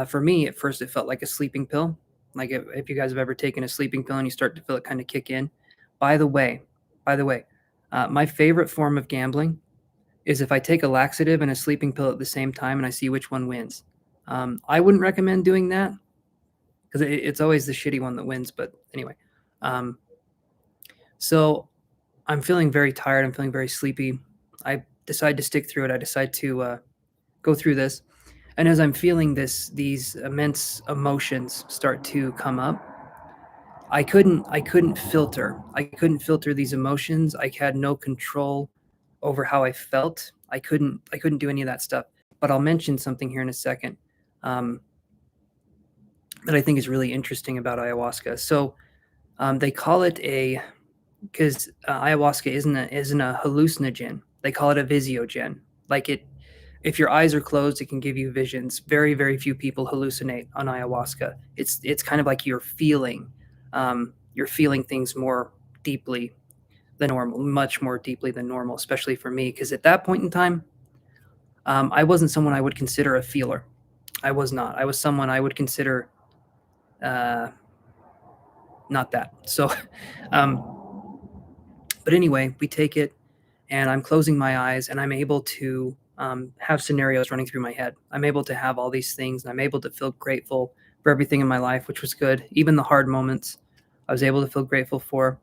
for me, at first it felt like a sleeping pill. Like if you guys have ever taken a sleeping pill and you start to feel it kind of kick in. By the way, my favorite form of gambling is if I take a laxative and a sleeping pill at the same time and I see which one wins. I wouldn't recommend doing that, because it's always the shitty one that wins. But anyway, so I'm feeling very tired. I'm feeling very sleepy. I decide to stick through it. I decide to go through this. And as I'm feeling these immense emotions start to come up, I couldn't filter. I couldn't filter these emotions. I had no control over how I felt. I couldn't do any of that stuff. But I'll mention something here in a second that I think is really interesting about ayahuasca. So they call it ayahuasca isn't a hallucinogen. They call it a visiogen. Like if your eyes are closed, it can give you visions. Very, very few people hallucinate on ayahuasca. It's kind of like you're feeling things more deeply than normal, much more deeply than normal, especially for me, because at that point in time, I wasn't someone I would consider a feeler. I was not. I was someone I would consider uh, not that. So, um, but anyway, we take it, and I'm closing my eyes, and I'm able to have scenarios running through my head. I'm able to have all these things, and I'm able to feel grateful for everything in my life, which was good. Even the hard moments, I was able to feel grateful for.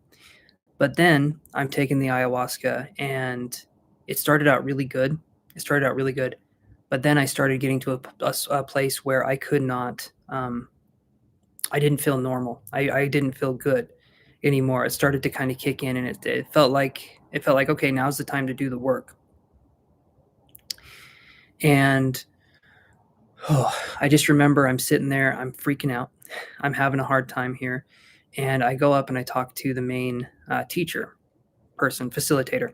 But then I'm taking the ayahuasca, and it started out really good. It started out really good. But then I started getting to a place where I could not, I didn't feel normal. I didn't feel good anymore. It started to kind of kick in, and it felt like, okay, now's the time to do the work. And I just remember I'm sitting there, I'm freaking out. I'm having a hard time here. And I go up and I talk to the main teacher person, facilitator.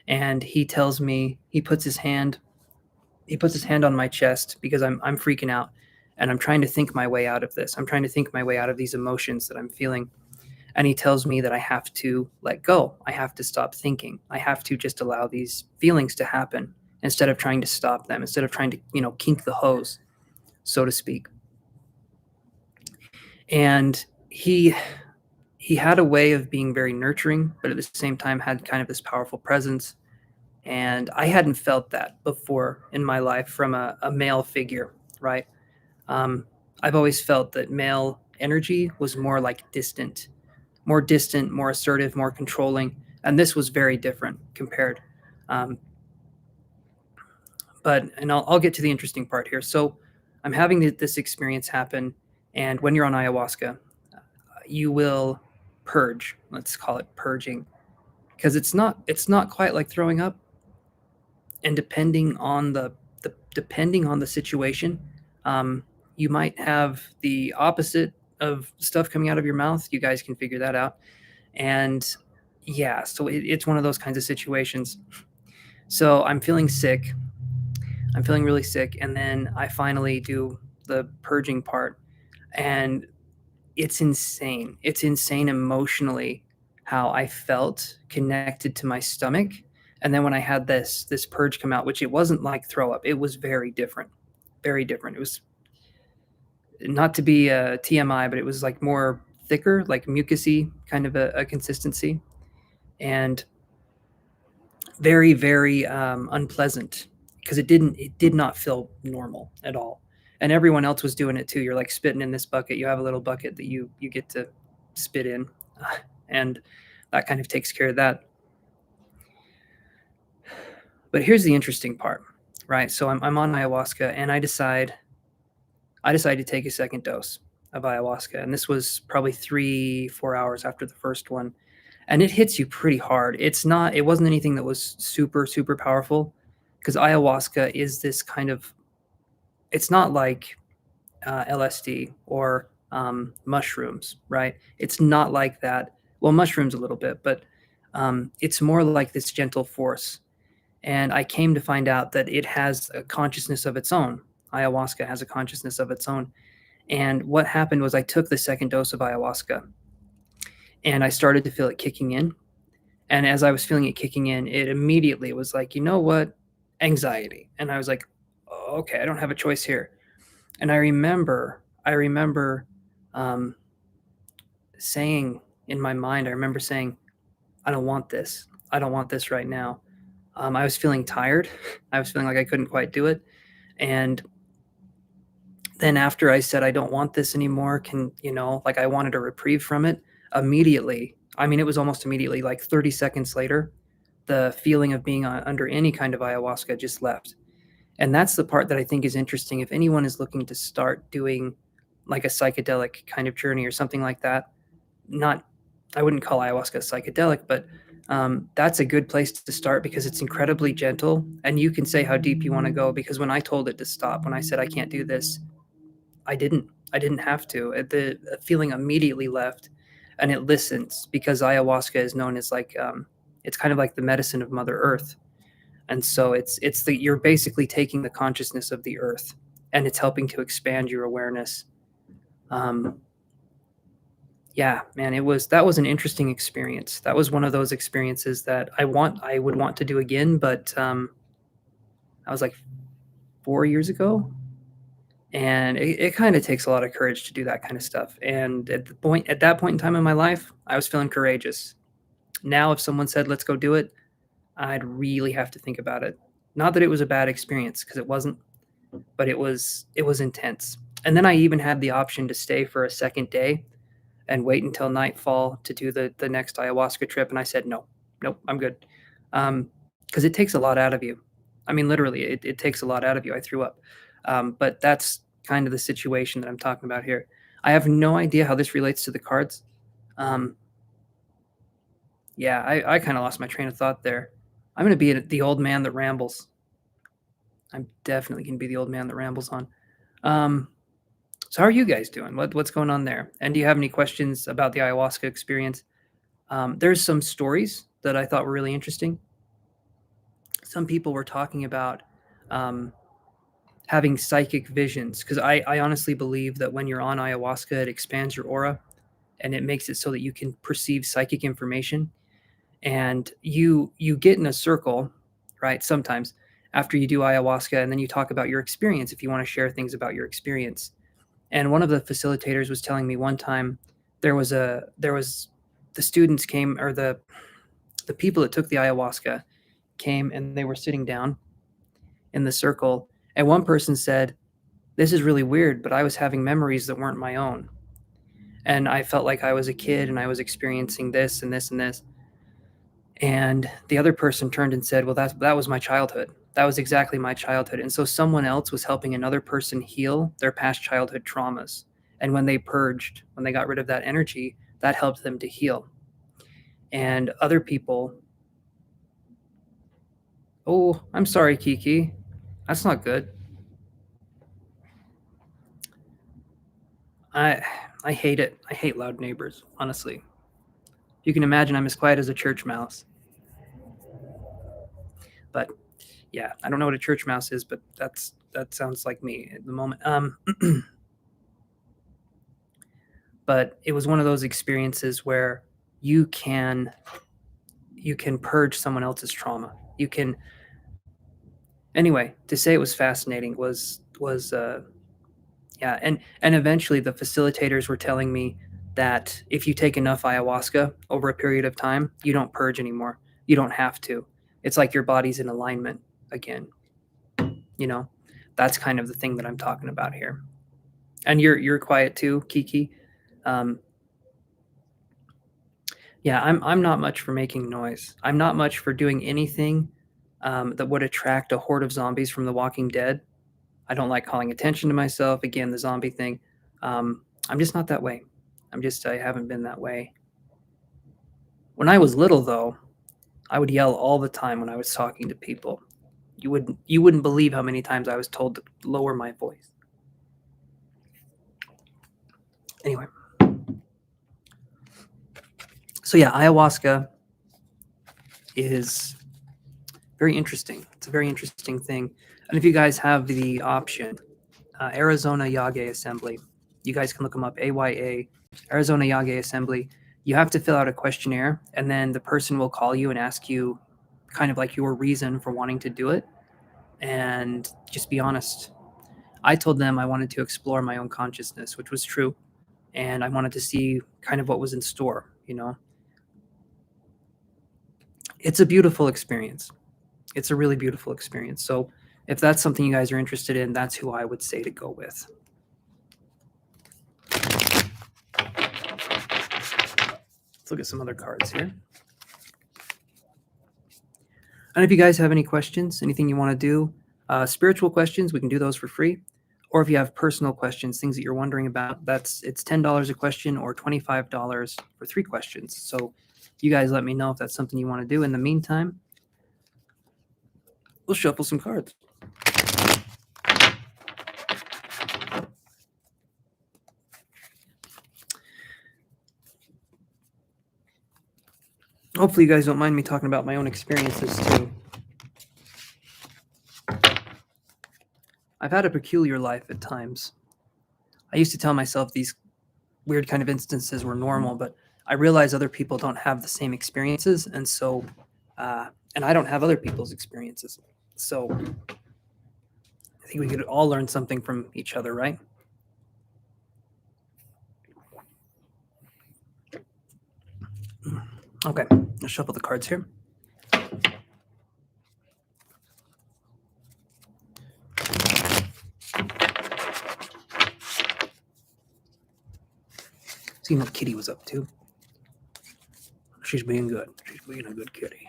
And he tells me, he puts his hand on my chest because I'm freaking out, and I'm trying to think my way out of this. I'm trying to think my way out of these emotions that I'm feeling. And he tells me that I have to let go. I have to stop thinking. I have to just allow these feelings to happen instead of trying to stop them, instead of trying to, kink the hose, so to speak. And he had a way of being very nurturing, but at the same time had kind of this powerful presence. And I hadn't felt that before in my life from a male figure, right? I've always felt that male energy was more like distant, more assertive, more controlling. And this was very different compared. Um, and I'll get to the interesting part here. So I'm having this experience happen. And when you're on ayahuasca, you will purge. Let's call it purging, because it's not quite like throwing up. And depending on the situation, you might have the opposite of stuff coming out of your mouth. You guys can figure that out. And yeah, so it's one of those kinds of situations. So I'm feeling sick. I'm feeling really sick, and then I finally do the purging part, and it's insane. It's insane emotionally how I felt connected to my stomach. And then when I had this purge come out, which it wasn't like throw up, it was very different. Very different. It was, not to be a TMI, but it was like more thicker, like mucusy kind of a consistency, and very, very unpleasant, because it did not feel normal at all. And everyone else was doing it too. You're like spitting in this bucket. You have a little bucket that you get to spit in, and that kind of takes care of that. But here's the interesting part, right? So I'm on ayahuasca, and I decide to take a second dose of ayahuasca, and this was probably 3-4 hours after the first one, and it hits you pretty hard. It wasn't anything that was super, super powerful, because ayahuasca is this kind of, it's not like LSD or mushrooms, right? It's not like that. Well, mushrooms a little bit, but it's more like this gentle force. And I came to find out that it has a consciousness of its own. Ayahuasca has a consciousness of its own. And what happened was I took the second dose of ayahuasca, and I started to feel it kicking in. And as I was feeling it kicking in, it immediately was like, you know what? Anxiety. And I was like, oh, okay, I don't have a choice here. And I remember um, saying in my mind, I remember saying, I don't want this. I don't want this right now. I was feeling tired. I was feeling like I couldn't quite do it. And then after I said, I don't want this anymore, like I wanted a reprieve from it, immediately, I mean, it was almost immediately, like 30 seconds later, the feeling of being under any kind of ayahuasca just left. And that's the part that I think is interesting. If anyone is looking to start doing like a psychedelic kind of journey or something like that, I wouldn't call ayahuasca psychedelic, but that's a good place to start, because it's incredibly gentle, and you can say how deep you want to go. Because when I told it to stop, when I said I can't do this, I didn't have to. The feeling immediately left, and it listens, because ayahuasca is known as like, it's kind of like the medicine of Mother Earth. And so you're basically taking the consciousness of the earth, and it's helping to expand your awareness. Yeah, man, that was an interesting experience. That was one of those experiences that I would want to do again, but that was like 4 years ago, and it kind of takes a lot of courage to do that kind of stuff. And at that point in time in my life, I was feeling courageous. Now, if someone said, "Let's go do it," I'd really have to think about it. Not that it was a bad experience, because it wasn't, but it was intense. And then I even had the option to stay for a second day and wait until nightfall to do the next ayahuasca trip. And I said, nope, I'm good. Because it takes a lot out of you. I mean, literally, it takes a lot out of you. I threw up. But that's kind of the situation that I'm talking about here. I have no idea how this relates to the cards. Yeah, I kind of lost my train of thought there. I'm going to be the old man that rambles. I'm definitely going to be the old man that rambles on. So how are you guys doing? What's going on there? And do you have any questions about the ayahuasca experience? There's some stories that I thought were really interesting. Some people were talking about having psychic visions, because I honestly believe that when you're on ayahuasca, it expands your aura and it makes it so that you can perceive psychic information. And you get in a circle, right, sometimes after you do ayahuasca, and then you talk about your experience if you want to share things about your experience. And one of the facilitators was telling me one time there was the students came, or the people that took the ayahuasca came, and they were sitting down in the circle, and one person said, "This is really weird, but I was having memories that weren't my own. And I felt like I was a kid and I was experiencing this and this and this." And the other person turned and said, "Well, that was my childhood. That was exactly my childhood." And so someone else was helping another person heal their past childhood traumas. And when they purged, when they got rid of that energy, that helped them to heal. And other people, oh, I'm sorry, Kiki. That's not good. I hate it. I hate loud neighbors, honestly. You can imagine I'm as quiet as a church mouse. But yeah, I don't know what a church mouse is, but that sounds like me at the moment. But it was one of those experiences where you can purge someone else's trauma. You can, anyway, to say it was fascinating was yeah. And eventually the facilitators were telling me that if you take enough ayahuasca over a period of time, you don't purge anymore. You don't have to. It's like your body's in alignment again. You know, that's kind of the thing that I'm talking about here. And you're quiet too, Kiki. Yeah, I'm not much for making noise. I'm not much for doing anything that would attract a horde of zombies from The Walking Dead. I don't like calling attention to myself. Again, the zombie thing. I'm just not that way. I haven't been that way. When I was little, though, I would yell all the time when I was talking to people. You wouldn't believe how many times I was told to lower my voice. Anyway. So yeah, ayahuasca is very interesting. It's a very interesting thing. And if you guys have the option, Arizona Yage Assembly, you guys can look them up, AYA, Arizona Yage Assembly. You have to fill out a questionnaire, and then the person will call you and ask you kind of like your reason for wanting to do it. And just be honest. I told them I wanted to explore my own consciousness, which was true. And I wanted to see kind of what was in store, you know. It's a beautiful experience. It's a really beautiful experience. So if that's something you guys are interested in, that's who I would say to go with. Let's look at some other cards here. And if you guys have any questions, anything you want to do, spiritual questions, we can do those for free. Or if you have personal questions, things that you're wondering about, it's $10 a question or $25 for 3 questions. So you guys let me know if that's something you want to do. In the meantime, we'll shuffle some cards. Hopefully you guys don't mind me talking about my own experiences too. I've had a peculiar life at times. I used to tell myself these weird kind of instances were normal, but I realize other people don't have the same experiences, and so, and I don't have other people's experiences. So I think we could all learn something from each other, right? Okay, let's shuffle the cards here. Seeing what Kitty was up to. She's being good. She's being a good kitty.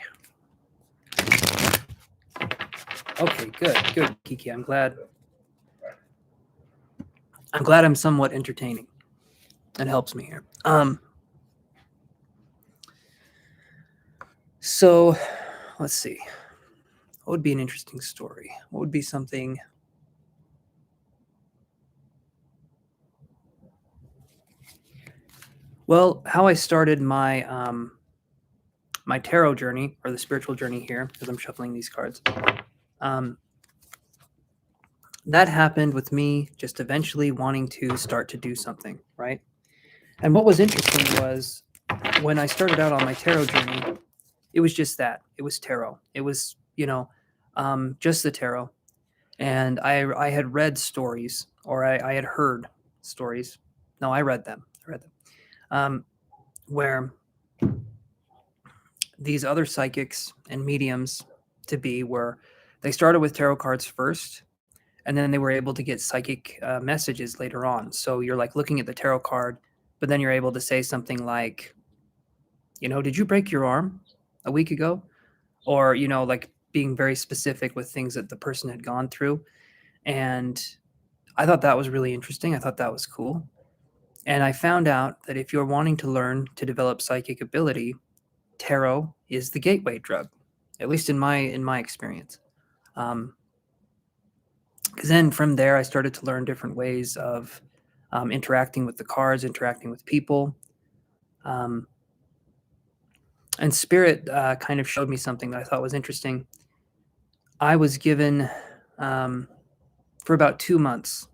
Okay, good, Kiki. I'm glad I'm somewhat entertaining. It helps me here. So let's see. What would be an interesting story? What would be something? Well, how I started my my tarot journey, or the spiritual journey here, because I'm shuffling these cards. That happened with me just eventually wanting to start to do something, right? And what was interesting was when I started out on my tarot journey, it was just that. It was tarot. It was, just the tarot. And I had read stories, or I had heard stories. No, I read them. Where these other psychics and mediums to be were they started with tarot cards first, and then they were able to get psychic messages later on. So you're like looking at the tarot card, but then you're able to say something like, did you break your arm a week ago? Or, like being very specific with things that the person had gone through. And I thought that was really interesting. I thought that was cool. And I found out that if you're wanting to learn to develop psychic ability, tarot is the gateway drug, at least in my experience. Because then from there, I started to learn different ways of interacting with the cards, interacting with people. And Spirit kind of showed me something that I thought was interesting. I was given for about 2 months,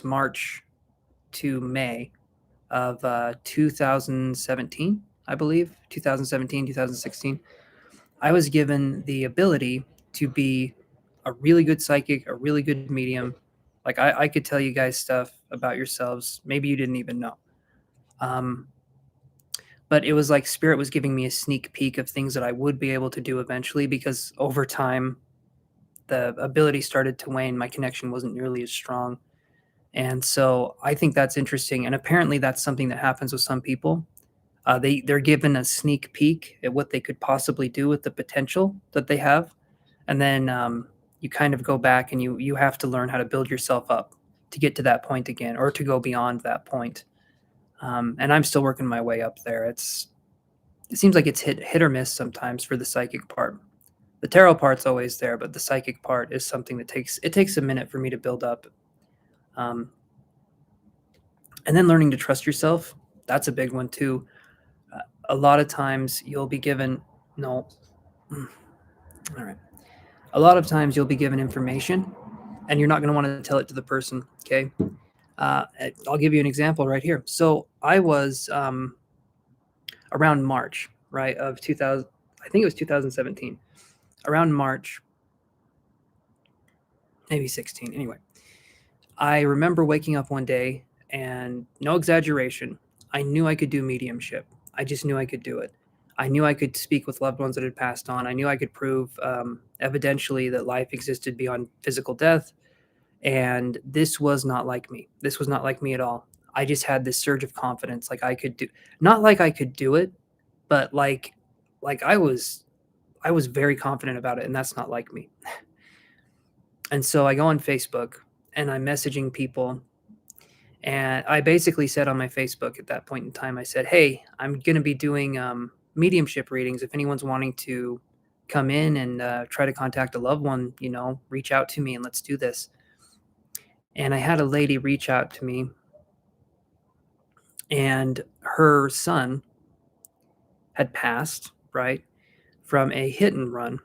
March to May of 2017, I believe, 2017, 2016. I was given the ability to be a really good psychic, a really good medium. Like I could tell you guys stuff about yourselves. Maybe you didn't even know. But it was like Spirit was giving me a sneak peek of things that I would be able to do eventually, because over time, the ability started to wane. My connection wasn't nearly as strong. And so I think that's interesting. And apparently that's something that happens with some people. They're given a sneak peek at what they could possibly do with the potential that they have. And then you kind of go back and you have to learn how to build yourself up to get to that point again, or to go beyond that point. And I'm still working my way up there. It seems like it's hit or miss sometimes for the psychic part. The tarot part's always there, but the psychic part is something that takes a minute for me to build up. And then learning to trust yourself, that's a big one too. A lot of times you'll be given no. All right. A lot of times you'll be given information, and you're not going to want to tell it to the person. Okay. I'll give you an example right here. So I was around March, right, of 2000. I think it was 2017. Around March, maybe 16. Anyway, I remember waking up one day, and no exaggeration, I knew I could do mediumship. I just knew I could do it. I knew I could speak with loved ones that had passed on. I knew I could prove evidentially that life existed beyond physical death. And this was not like me. This was not like me at all. I just had this surge of confidence, like I could do, not like I could do it, but like I was very confident about it, and that's not like me. And so I go on Facebook and I'm messaging people, and I basically said on my Facebook at that point in time, I said, "Hey, I'm going to be doing mediumship readings. If anyone's wanting to come in and try to contact a loved one, reach out to me and let's do this." And I had a lady reach out to me, and her son had passed, right, from a hit and run.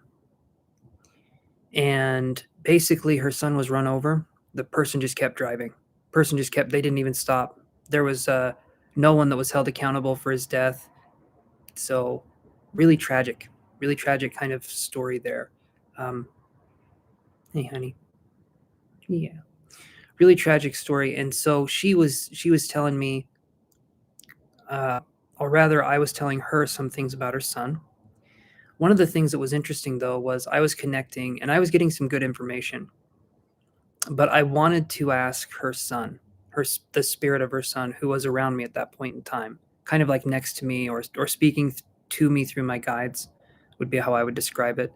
and basically her son was run over. The person just kept driving. They didn't even stop. There was no one that was held accountable for his death. So really tragic kind of story there. Hey honey. Yeah. Really tragic story. And so she was telling me, or rather I was telling her some things about her son. One of the things that was interesting though was I was connecting and I was getting some good information, but I wanted to ask her son, the spirit of her son who was around me at that point in time, kind of like next to me or speaking to me through my guides would be how I would describe it.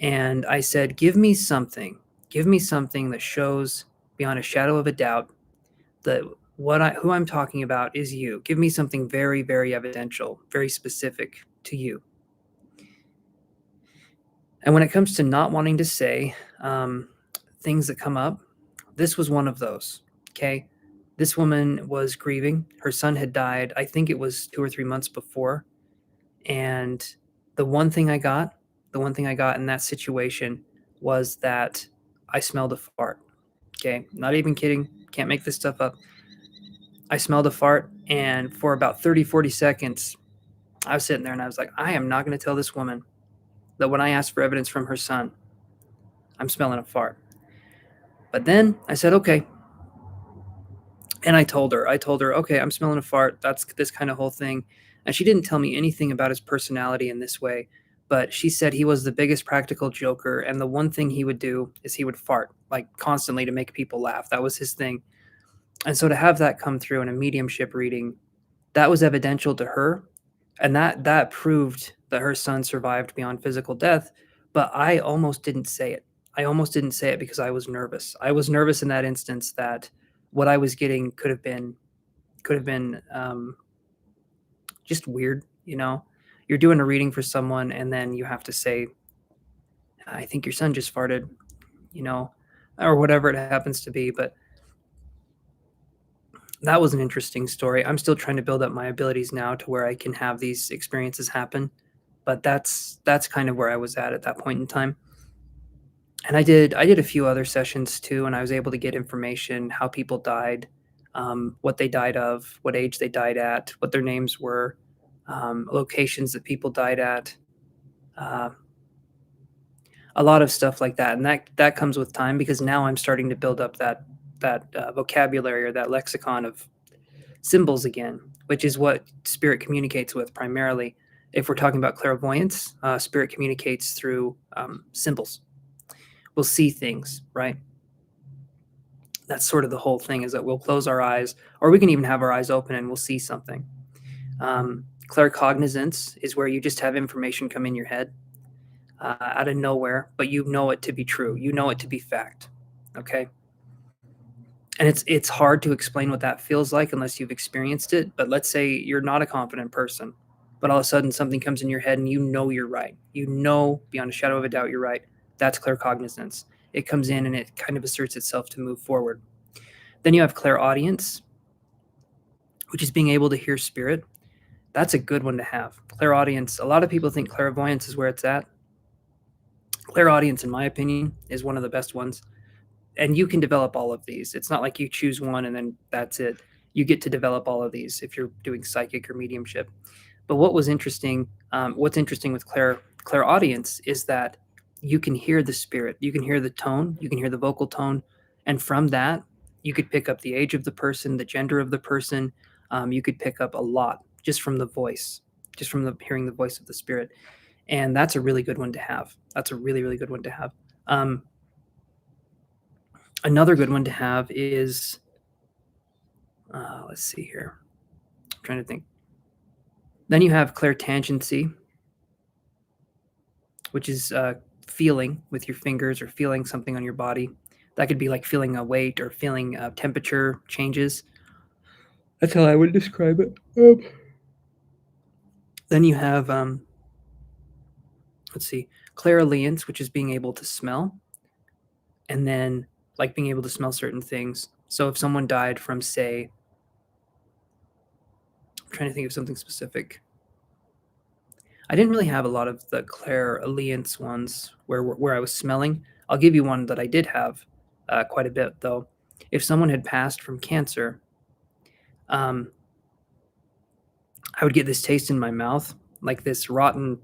And I said, give me something that shows beyond a shadow of a doubt that who I'm talking about is you. Give me something very, very evidential, very specific to you. And when it comes to not wanting to say things that come up, this was one of those. Okay. This woman was grieving. Her son had died. I think it was 2 or 3 months before. And the one thing I got in that situation was that I smelled a fart. Okay. Not even kidding. Can't make this stuff up. I smelled a fart. And for about 30, 40 seconds, I was sitting there and I was like, I am not going to tell this woman that when I asked for evidence from her son, I'm smelling a fart. But then I said, okay. And I told her, okay, I'm smelling a fart. That's this kind of whole thing. And she didn't tell me anything about his personality in this way, but she said he was the biggest practical joker. And the one thing he would do is he would fart like constantly to make people laugh. That was his thing. And so to have that come through in a mediumship reading, that was evidential to her. And that proved that her son survived beyond physical death. But I almost didn't say it. Because I was nervous. I was nervous in that instance that what I was getting could have been just weird. You're doing a reading for someone and then you have to say, I think your son just farted, or whatever it happens to be. But that was an interesting story. I'm still trying to build up my abilities now to where I can have these experiences happen. But that's kind of where I was at that point in time. And I did a few other sessions too, and I was able to get information, how people died, what they died of, what age they died at, what their names were, locations that people died at, a lot of stuff like that. And that comes with time because now I'm starting to build up that vocabulary or that lexicon of symbols again, which is what spirit communicates with primarily. If we're talking about clairvoyance, spirit communicates through symbols. We'll see things, right? That's sort of the whole thing, is that we'll close our eyes, or we can even have our eyes open and we'll see something. Claircognizance is where you just have information come in your head out of nowhere, but you know it to be true. You know it to be fact. Okay. And it's hard to explain what that feels like unless you've experienced it. But let's say you're not a confident person, but all of a sudden something comes in your head and you know you're right. You know beyond a shadow of a doubt you're right. That's claircognizance. It comes in and it kind of asserts itself to move forward. Then you have clairaudience, which is being able to hear spirit. That's a good one to have. Clairaudience, a lot of people think clairvoyance is where it's at. Clairaudience, in my opinion, is one of the best ones. And you can develop all of these. It's not like you choose one and then that's it. You get to develop all of these if you're doing psychic or mediumship. But what's interesting with clairaudience is that you can hear the spirit, you can hear the tone, you can hear the vocal tone, and from that, you could pick up the age of the person, the gender of the person. You could pick up a lot just from the voice, just from hearing the voice of the spirit, and that's a really good one to have. That's a really, really good one to have. Another good one to have is, let's see here. I'm trying to think. Then you have clairtangency, which is feeling with your fingers or feeling something on your body. That could be like feeling a weight or feeling temperature changes. That's how I would describe it. Then you have, let's see, clairaudience, which is being able to smell. And then like being able to smell certain things. So if someone died from, say, I'm trying to think of something specific. I didn't really have a lot of the Clairaudience ones where I was smelling. I'll give you one that I did have quite a bit, though. If someone had passed from cancer, um, I would get this taste in my mouth, like this rotten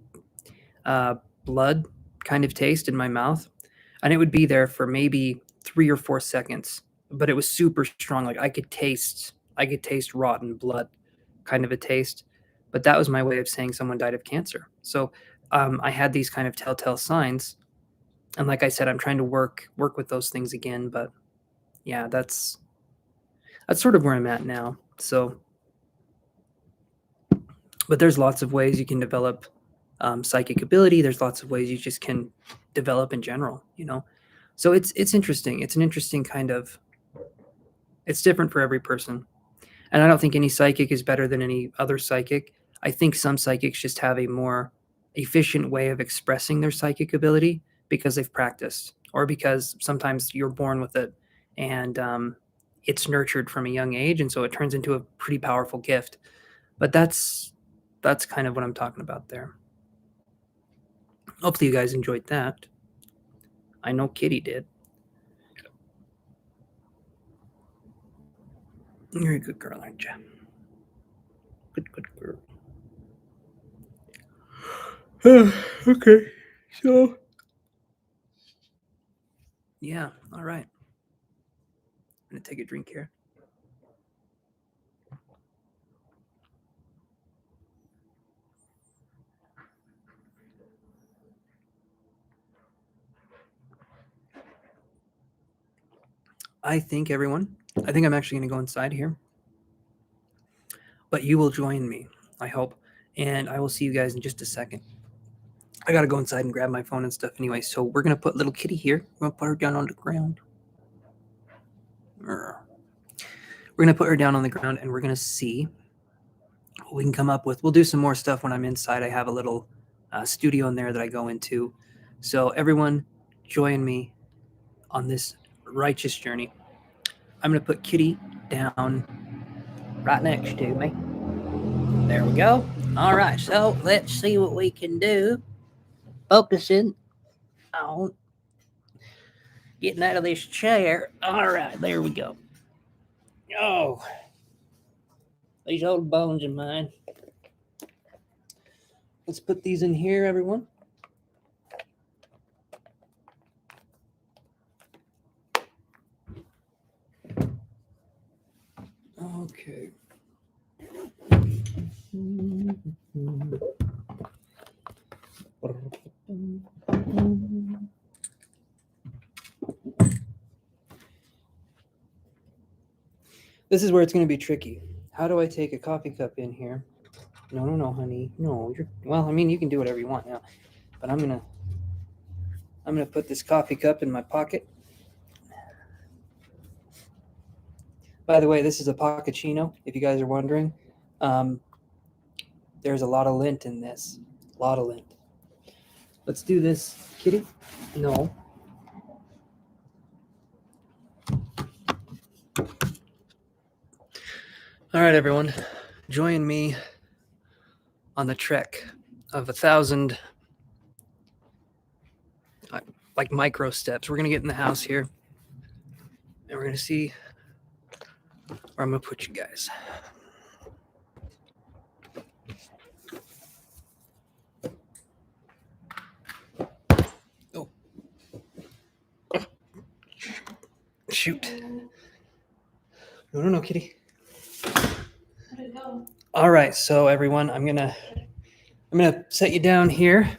uh, blood kind of taste in my mouth, and it would be there for maybe 3 or 4 seconds, but it was super strong. Like I could taste rotten blood, kind of a taste. But that was my way of saying someone died of cancer. So I had these kind of telltale signs, and like I said, I'm trying to work with those things again. But yeah, that's sort of where I'm at now. So, but there's lots of ways you can develop psychic ability. There's lots of ways you just can develop in general, you know. So it's interesting. It's an interesting kind of. It's different for every person, and I don't think any psychic is better than any other psychic. I think some psychics just have a more efficient way of expressing their psychic ability because they've practiced, or because sometimes you're born with it, and it's nurtured from a young age, and so it turns into a pretty powerful gift. But that's kind of what I'm talking about there. Hopefully, you guys enjoyed that. I know Kitty did. You're a good girl, aren't you? Good girl. Okay, so yeah, all right. I'm gonna take a drink here. I think I'm actually gonna go inside here, but you will join me, I hope, and I will see you guys in just a second. I gotta go inside and grab my phone and stuff anyway. So we're gonna put little Kitty here. We're gonna put her down on the ground. We're gonna put her down on the ground, and we're gonna see what we can come up with. We'll do some more stuff when I'm inside. I have a little studio in there that I go into. So everyone, join me on this righteous journey. I'm gonna put Kitty down right next to me. There we go. All right, so let's see what we can do. Focusing on getting out of this chair. All right, there we go. Oh, these old bones of mine. Let's put these in here, everyone. Okay. This is where it's going to be tricky. How do I take a coffee cup in here? No, honey. No, well, I mean, you can do whatever you want now, but I'm gonna put this coffee cup in my pocket. By the way, this is a poccacino, if you guys are wondering. There's a lot of lint in this. A lot of lint. Let's do this, Kitty. No. All right, everyone. Join me on the trek of 1,000 like micro steps. We're gonna get in the house here, and we're gonna see where I'm gonna put you guys. Oh, shoot! No, Kitty. All right, so everyone, I'm gonna set you down here.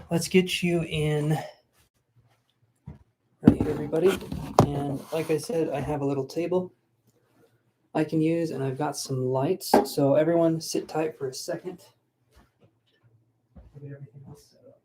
Let's get you in right here, everybody. And like I said, I have a little table I can use, and I've got some lights. So everyone, sit tight for a second. I'll get everything else set up.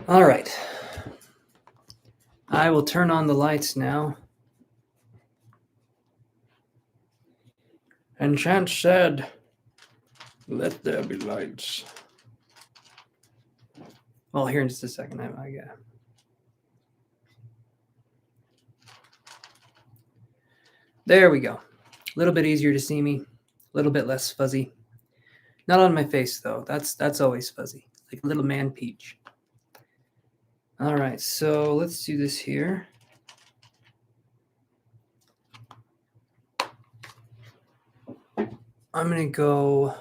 All right. I will turn on the lights now. And Chance said, "Let there be lights." Well, here in just a second. I got. There we go. A little bit easier to see me. A little bit less fuzzy. Not on my face though. That's always fuzzy, like little man Peach. All right, so let's do this here. I'm gonna go.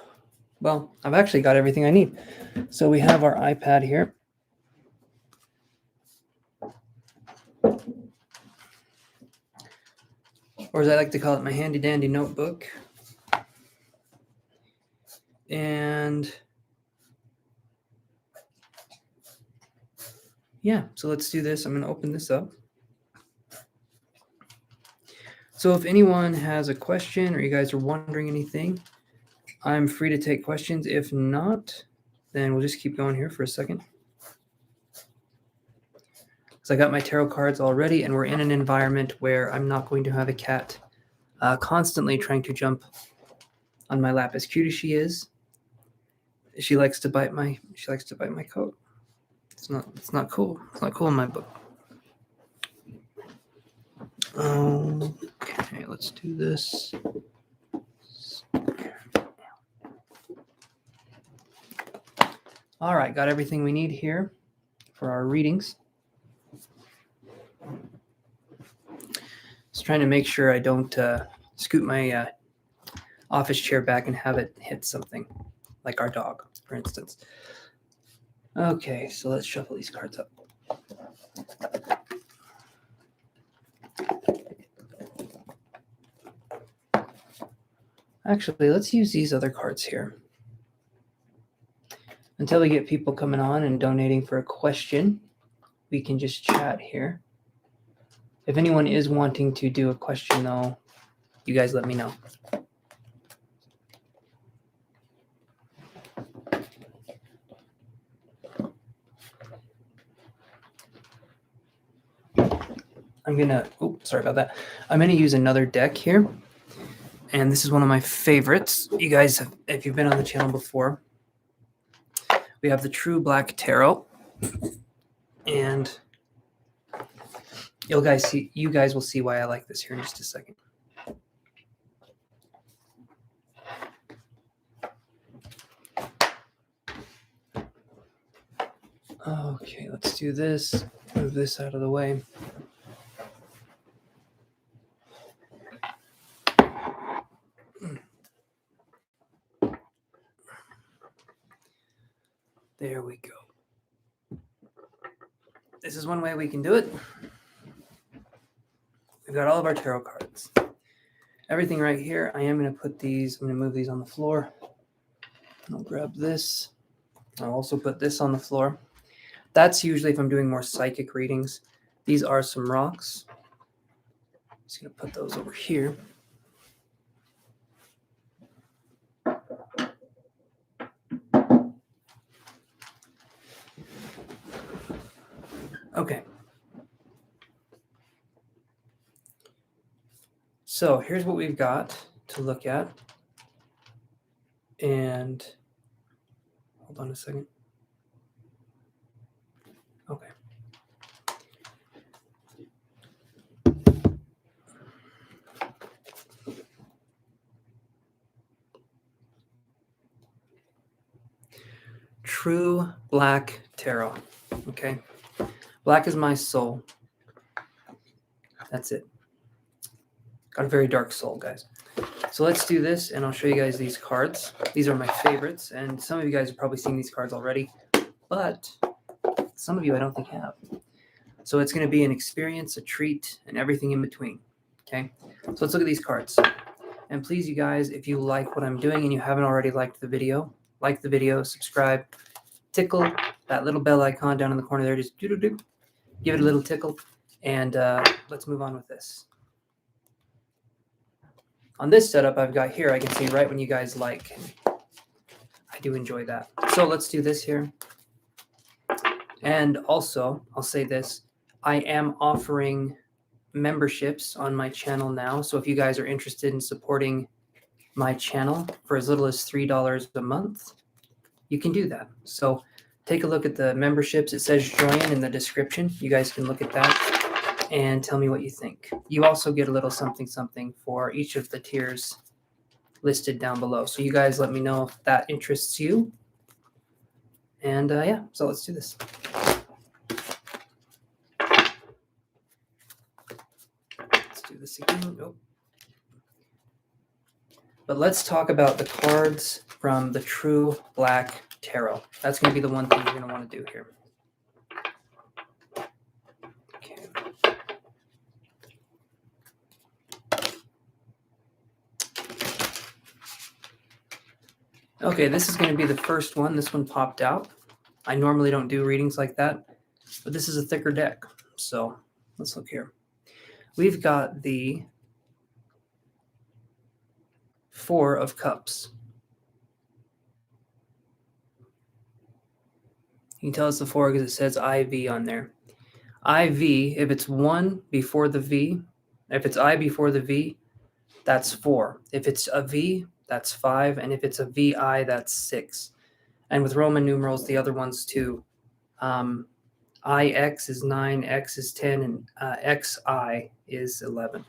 Well, I've actually got everything I need. So we have our iPad here. Or as I like to call it, my handy dandy notebook. And yeah, so let's do this. I'm going to open this up. So if anyone has a question or you guys are wondering anything, I'm free to take questions. If not, then we'll just keep going here for a second. So I got my tarot cards already, and we're in an environment where I'm not going to have a cat constantly trying to jump on my lap. As cute as she is, she likes to bite my coat. It's not cool. It's not cool in my book. Okay, let's do this. All right, got everything we need here for our readings. Just trying to make sure I don't scoot my office chair back and have it hit something, like our dog, for instance. Okay, so let's shuffle these cards up. Actually, let's use these other cards here. Until we get people coming on and donating for a question, we can just chat here. If anyone is wanting to do a question, though, you guys let me know. I'm gonna, sorry about that. I'm gonna use another deck here. And this is one of my favorites. You guys, if you've been on the channel before, we have the True Black Tarot. And you guys will see why I like this here in just a second. Okay, let's do this. Move this out of the way. There we go. This is one way we can do it. We've got all of our tarot cards. Everything right here. I am going to put these, I'm going to move these on the floor. I'll grab this. I'll also put this on the floor. That's usually if I'm doing more psychic readings. These are some rocks. I'm just going to put those over here. Okay. So here's what we've got to look at. And hold on a second. Okay. True Black Tarot. Okay. Black is my soul. That's it. Got a very dark soul, guys. So let's do this, and I'll show you guys these cards. These are my favorites, and some of you guys have probably seen these cards already, but some of you I don't think have. So it's going to be an experience, a treat, and everything in between. Okay? So let's look at these cards. And please, you guys, if you like what I'm doing and you haven't already liked the video, like the video, subscribe, tickle that little bell icon down in the corner there. Just do-do-do. Give it a little tickle. And let's move on with this. On this setup I've got here, I can see right when you guys like. I do enjoy that. So let's do this here. And also, I'll say this. I am offering memberships on my channel now. So if you guys are interested in supporting my channel for as little as $3 a month, you can do that. So take a look at the memberships. It says join in the description. You guys can look at that and tell me what you think. You also get a little something for each of the tiers listed down below. So you guys let me know if that interests you. And yeah, so let's do this. Let's do this again. Oh. But let's talk about the cards from the True Black Tarot. That's going to be the one thing you're going to want to do here. Okay. Okay, this is going to be the first one. This one popped out. I normally don't do readings like that, but this is a thicker deck. So let's look here. We've got the Four of Cups. You can tell it's the four because it says IV on there. IV, if it's 1 before the V, if it's I before the V, that's 4. If it's a V, that's 5. And if it's a VI, that's 6. And with Roman numerals, the other ones too. IX is 9, X is 10, and XI is 11.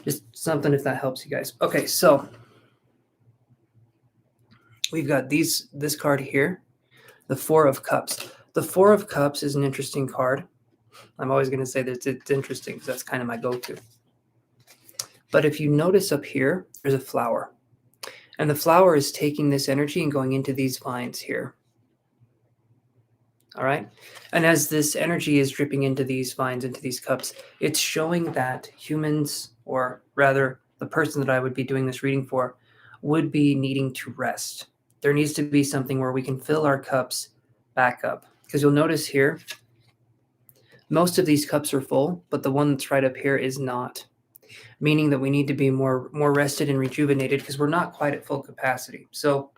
Just something if that helps you guys. Okay, so we've got this card here, the Four of Cups. The Four of Cups is an interesting card. I'm always going to say that it's interesting because that's kind of my go-to. But if you notice up here, there's a flower. And the flower is taking this energy and going into these vines here. All right. And as this energy is dripping into these vines, into these cups, it's showing that humans, or rather the person that I would be doing this reading for, would be needing to rest. There needs to be something where we can fill our cups back up. Because you'll notice here, most of these cups are full, but the one that's right up here is not. Meaning that we need to be more rested and rejuvenated because we're not quite at full capacity. So,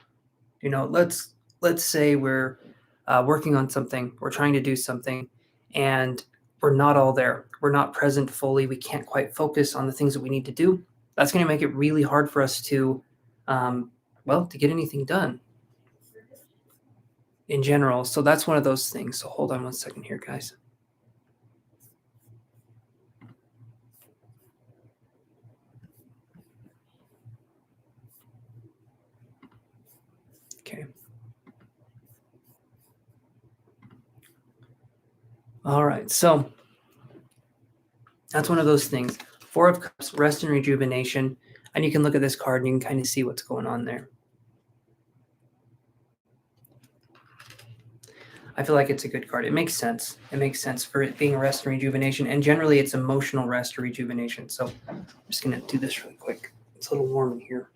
you know, let's say we're working on something, we're trying to do something, and we're not all there. We're not present fully. We can't quite focus on the things that we need to do. That's going to make it really hard for us to, to get anything done in general. So that's one of those things. So hold on one second here, guys. Okay. All right, so that's one of those things. Four of Cups, rest and rejuvenation. And you can look at this card and you can kind of see what's going on there. I feel like it's a good card. It makes sense. It makes sense for it being rest and rejuvenation. And generally, it's emotional rest or rejuvenation. So I'm just going to do this really quick. It's a little warm in here.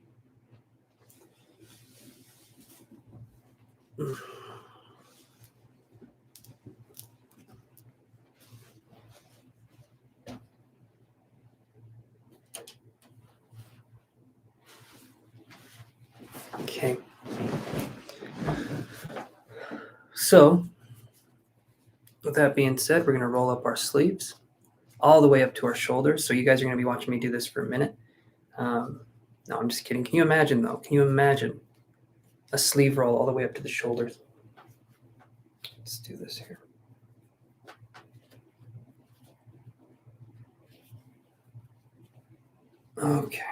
Okay. So, with that being said, we're going to roll up our sleeves all the way up to our shoulders. So you guys are going to be watching me do this for a minute. No, I'm just kidding. Can you imagine, though? Can you imagine a sleeve roll all the way up to the shoulders? Let's do this here. Okay.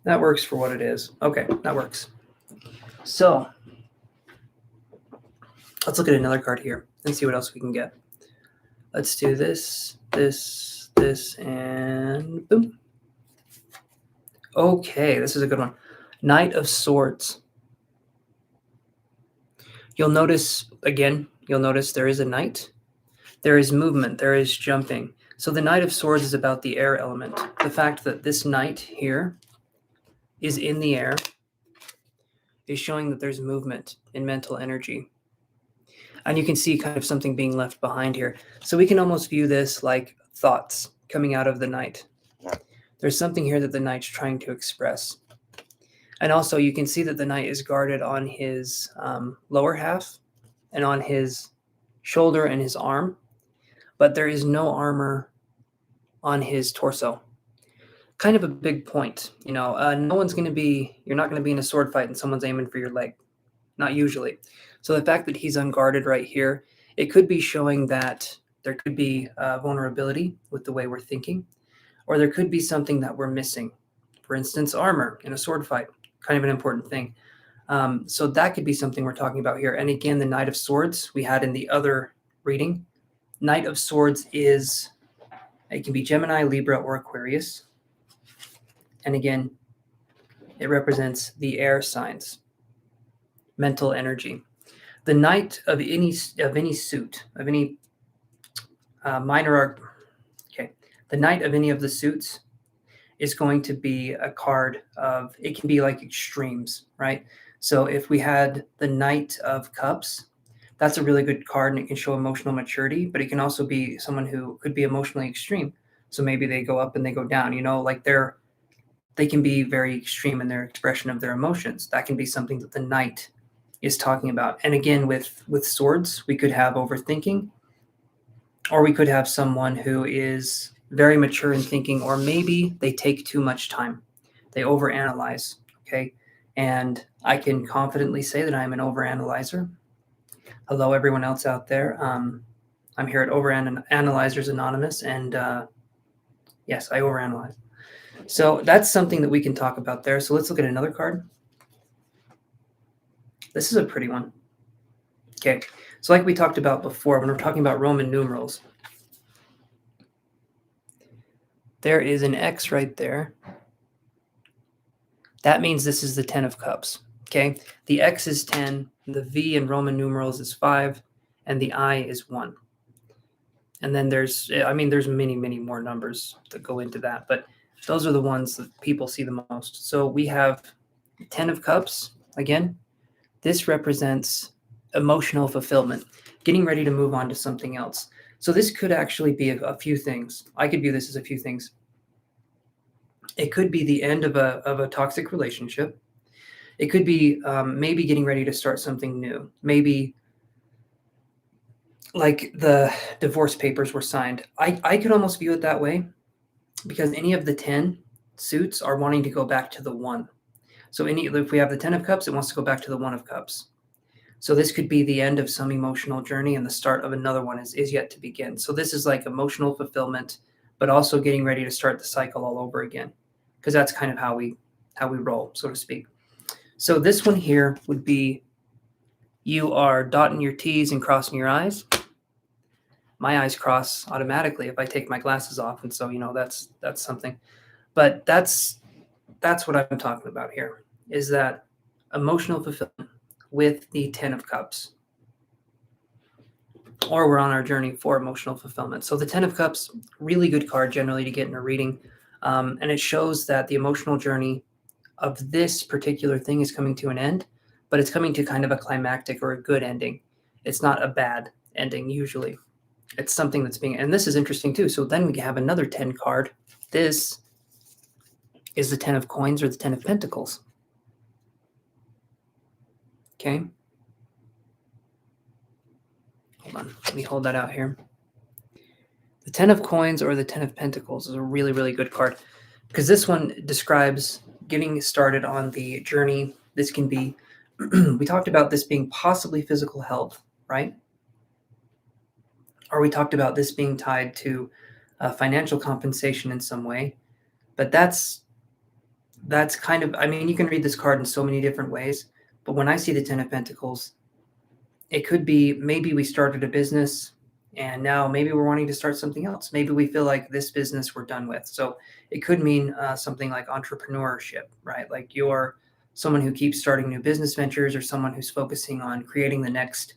That works for what it is. Okay, that works. So let's look at another card here and see what else we can get. Let's do this, and boom. Okay, this is a good one. Knight of Swords. You'll notice there is a knight. There is movement. There is jumping. So the Knight of Swords is about the air element. The fact that this knight here is in the air is showing that there's movement in mental energy. And you can see kind of something being left behind here. So we can almost view this like thoughts coming out of the knight. There's something here that the knight's trying to express. And also you can see that the knight is guarded on his lower half and on his shoulder and his arm, but there is no armor on his torso. Kind of a big point, you know. You're not going to be in a sword fight and someone's aiming for your leg. Not usually. So the fact that he's unguarded right here, it could be showing that there could be vulnerability with the way we're thinking, or there could be something that we're missing. For instance, armor in a sword fight, kind of an important thing. So that could be something we're talking about here. And again, the Knight of Swords we had in the other reading. Knight of Swords it can be Gemini, Libra, or Aquarius. And again, it represents the air signs, mental energy. The knight of any suit, of any the knight of any of the suits is going to be a card of, it can be like extremes, right? So if we had the Knight of Cups, that's a really good card and it can show emotional maturity, but it can also be someone who could be emotionally extreme. So maybe they go up and they go down, you know, like they can be very extreme in their expression of their emotions. That can be something that the knight is talking about. And again, with swords, we could have overthinking, or we could have someone who is very mature in thinking, or maybe they take too much time. They overanalyze, okay? And I can confidently say that I'm an overanalyzer. Hello, everyone else out there. I'm here at Overanalyzers Anonymous, and yes, I overanalyze. So that's something that we can talk about there. So let's look at another card. This is a pretty one. Okay, so like we talked about before, when we're talking about Roman numerals, there is an X right there. That means this is the 10 of Cups, okay? The X is 10, the V in Roman numerals is 5, and the I is 1. And then there's many, many more numbers that go into that, but those are the ones that people see the most. So we have 10 of Cups. Again, this represents emotional fulfillment, getting ready to move on to something else. So this could actually be a few things. I could view this as a few things. It could be the end of a toxic relationship. It could be maybe getting ready to start something new. Maybe like the divorce papers were signed. I could almost view it that way, because any of the 10 suits are wanting to go back to the 1. So if we have the 10 of Cups, it wants to go back to the 1 of Cups. So this could be the end of some emotional journey, and the start of another one is yet to begin. So this is like emotional fulfillment, but also getting ready to start the cycle all over again, because that's kind of how we roll, so to speak. So this one here would be, you are dotting your T's and crossing your I's. My eyes cross automatically if I take my glasses off, and so that's something. But that's what I'm talking about here, is that emotional fulfillment with the 10 of Cups, or we're on our journey for emotional fulfillment. So the 10 of Cups, really good card generally to get in a reading, and it shows that the emotional journey of this particular thing is coming to an end, but it's coming to kind of a climactic or a good ending. It's not a bad ending usually. It's something that's and this is interesting too. So then we have another 10 card. This is the 10 of Coins, or the 10 of Pentacles. Okay. Hold on. Let me hold that out here. The 10 of Coins, or the 10 of Pentacles, is a really, really good card, because this one describes getting started on the journey. This can be, we talked about this being possibly physical health, right? Or we talked about this being tied to financial compensation in some way. But that's kind of, you can read this card in so many different ways. But when I see the 10 of Pentacles, it could be maybe we started a business and now maybe we're wanting to start something else. Maybe we feel like this business we're done with. So it could mean something like entrepreneurship, right? Like you're someone who keeps starting new business ventures, or someone who's focusing on creating the next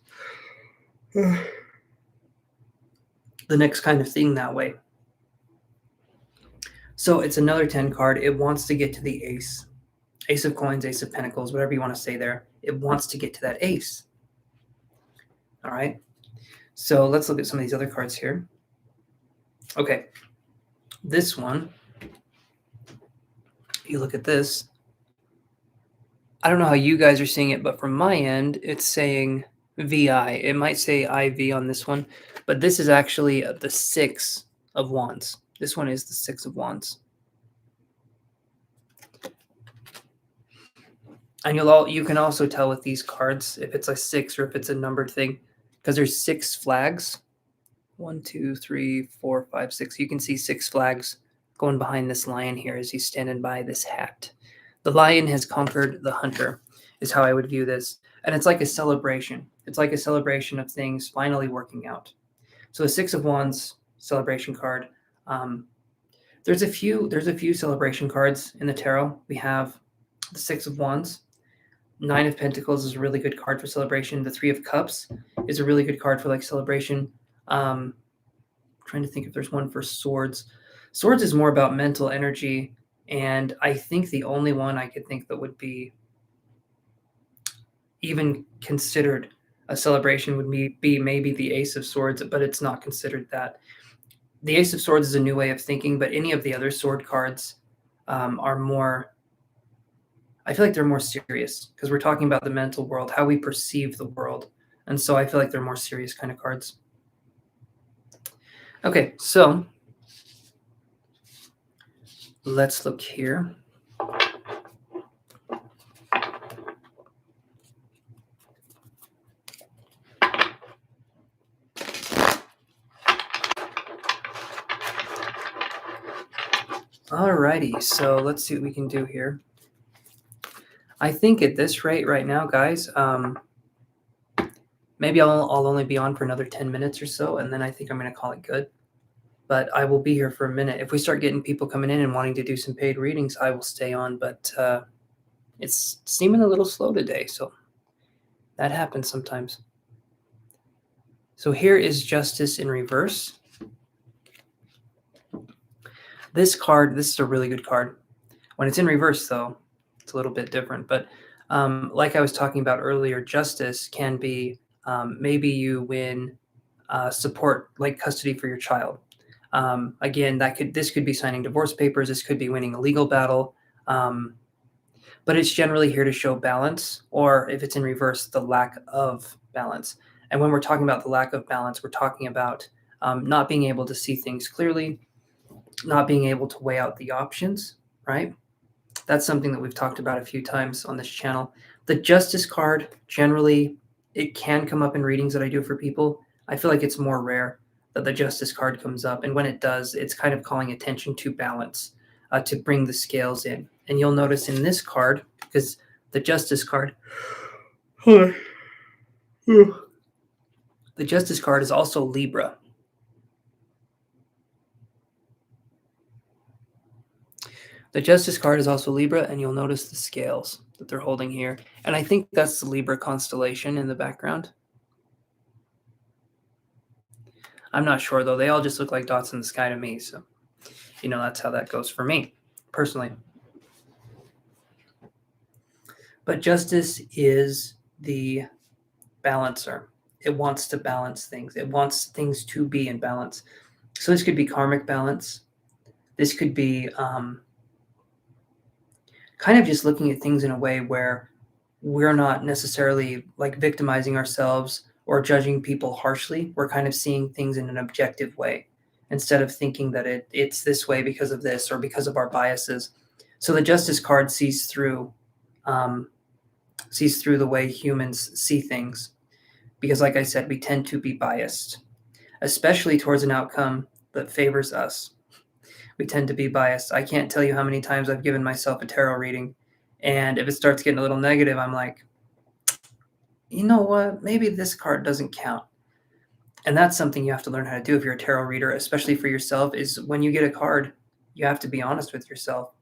kind of thing that way. So it's another 10 card. It wants to get to the ace. Ace of coins, ace of pentacles, whatever you want to say there. It wants to get to that ace. All right. So let's look at some of these other cards here. Okay. This one, you look at this. I don't know how you guys are seeing it, but from my end, it's saying VI. It might say IV on this one, but this is actually the 6 of Wands. This one is the 6 of Wands. And you can also tell with these cards if it's a 6 or if it's a numbered thing, because there's 6 flags. 1, 2, 3, 4, 5, 6. You can see 6 flags going behind this lion here as he's standing by this hat. The lion has conquered the hunter, is how I would view this. And it's like a celebration. It's like a celebration of things finally working out. So the 6 of Wands celebration card. There's a few celebration cards in the tarot. We have the 6 of Wands. 9 of Pentacles is a really good card for celebration. The 3 of Cups is a really good card for like celebration. Trying to think if there's one for Swords. Swords is more about mental energy, and I think the only one I could think that would be even considered a celebration would be maybe the Ace of Swords, but it's not considered that. The Ace of Swords is a new way of thinking, but any of the other sword cards are more, I feel like they're more serious because we're talking about the mental world, how we perceive the world. And so I feel like they're more serious kind of cards. Okay, so let's look here. Alrighty, so let's see what we can do here. I think at this rate right now, guys, maybe I'll only be on for another 10 minutes or so, and then I think I'm going to call it good. But I will be here for a minute. If we start getting people coming in and wanting to do some paid readings, I will stay on, but it's seeming a little slow today, so that happens sometimes. So here is Justice in reverse. This card, this is a really good card. When it's in reverse, though, it's a little bit different. But like I was talking about earlier, Justice can be maybe you win support, like custody for your child. Again, this could be signing divorce papers. This could be winning a legal battle. But it's generally here to show balance, or if it's in reverse, the lack of balance. And when we're talking about the lack of balance, we're talking about not being able to see things clearly, not being able to weigh out the options, right? That's something that we've talked about a few times on this channel. The Justice card, generally, it can come up in readings that I do for people. I feel like it's more rare that the Justice card comes up. And when it does, it's kind of calling attention to balance, to bring the scales in. And you'll notice in this card, because the Justice card, the Justice card is also Libra. The Justice card is also Libra, and you'll notice the scales that they're holding here. And I think that's the Libra constellation in the background. I'm not sure, though. They all just look like dots in the sky to me. So, that's how that goes for me, personally. But Justice is the balancer. It wants to balance things. It wants things to be in balance. So this could be karmic balance. This could be kind of just looking at things in a way where we're not necessarily like victimizing ourselves or judging people harshly. We're kind of seeing things in an objective way instead of thinking that it's this way because of this or because of our biases. So the Justice card sees through the way humans see things. Because like I said, we tend to be biased, especially towards an outcome that favors us. We tend to be biased. I can't tell you how many times I've given myself a tarot reading, and if it starts getting a little negative, I'm like, you know what? Maybe this card doesn't count. And that's something you have to learn how to do if you're a tarot reader, especially for yourself, is when you get a card, you have to be honest with yourself.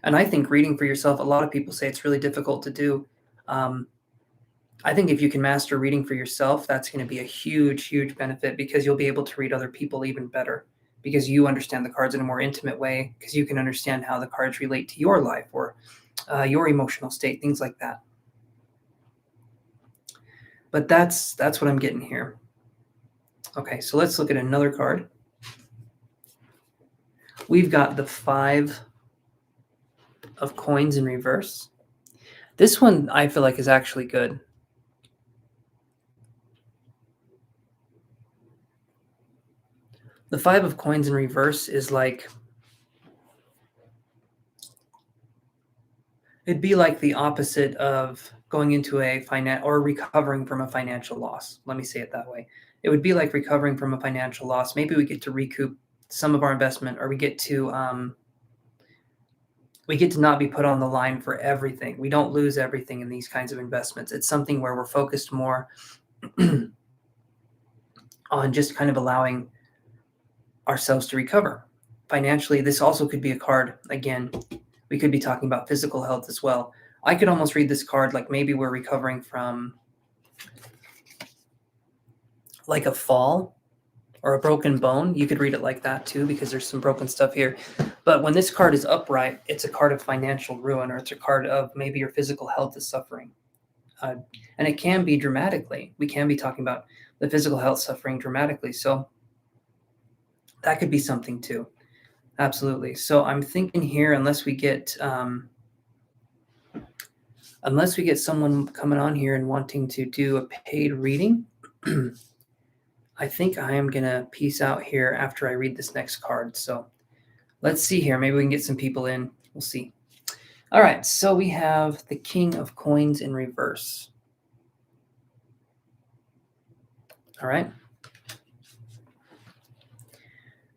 And I think reading for yourself, a lot of people say it's really difficult to do. I think if you can master reading for yourself, that's going to be a huge, huge benefit because you'll be able to read other people even better because you understand the cards in a more intimate way, because you can understand how the cards relate to your life or your emotional state, things like that. But that's what I'm getting here. Okay, so let's look at another card. We've got the 5 of coins in reverse. This one I feel like is actually good. The 5 of coins in reverse is like, it'd be like the opposite of going into a or recovering from a financial loss. Let me say it that way. It would be like recovering from a financial loss. Maybe we get to recoup some of our investment, or we get to not be put on the line for everything. We don't lose everything in these kinds of investments. It's something where we're focused more on just kind of allowing ourselves to recover financially. This also could be a card, again, we could be talking about physical health as well. I could almost read this card like maybe we're recovering from like a fall or a broken bone. You could read it like that too, because there's some broken stuff here. But when this card is upright, it's a card of financial ruin, or it's a card of maybe your physical health is suffering. And it can be dramatically. We can be talking about the physical health suffering dramatically. So that could be something too. Absolutely. So I'm thinking here, unless we get someone coming on here and wanting to do a paid reading, I think I am going to peace out here after I read this next card. So let's see here. Maybe we can get some people in. We'll see. All right. So we have the King of Coins in reverse. All right.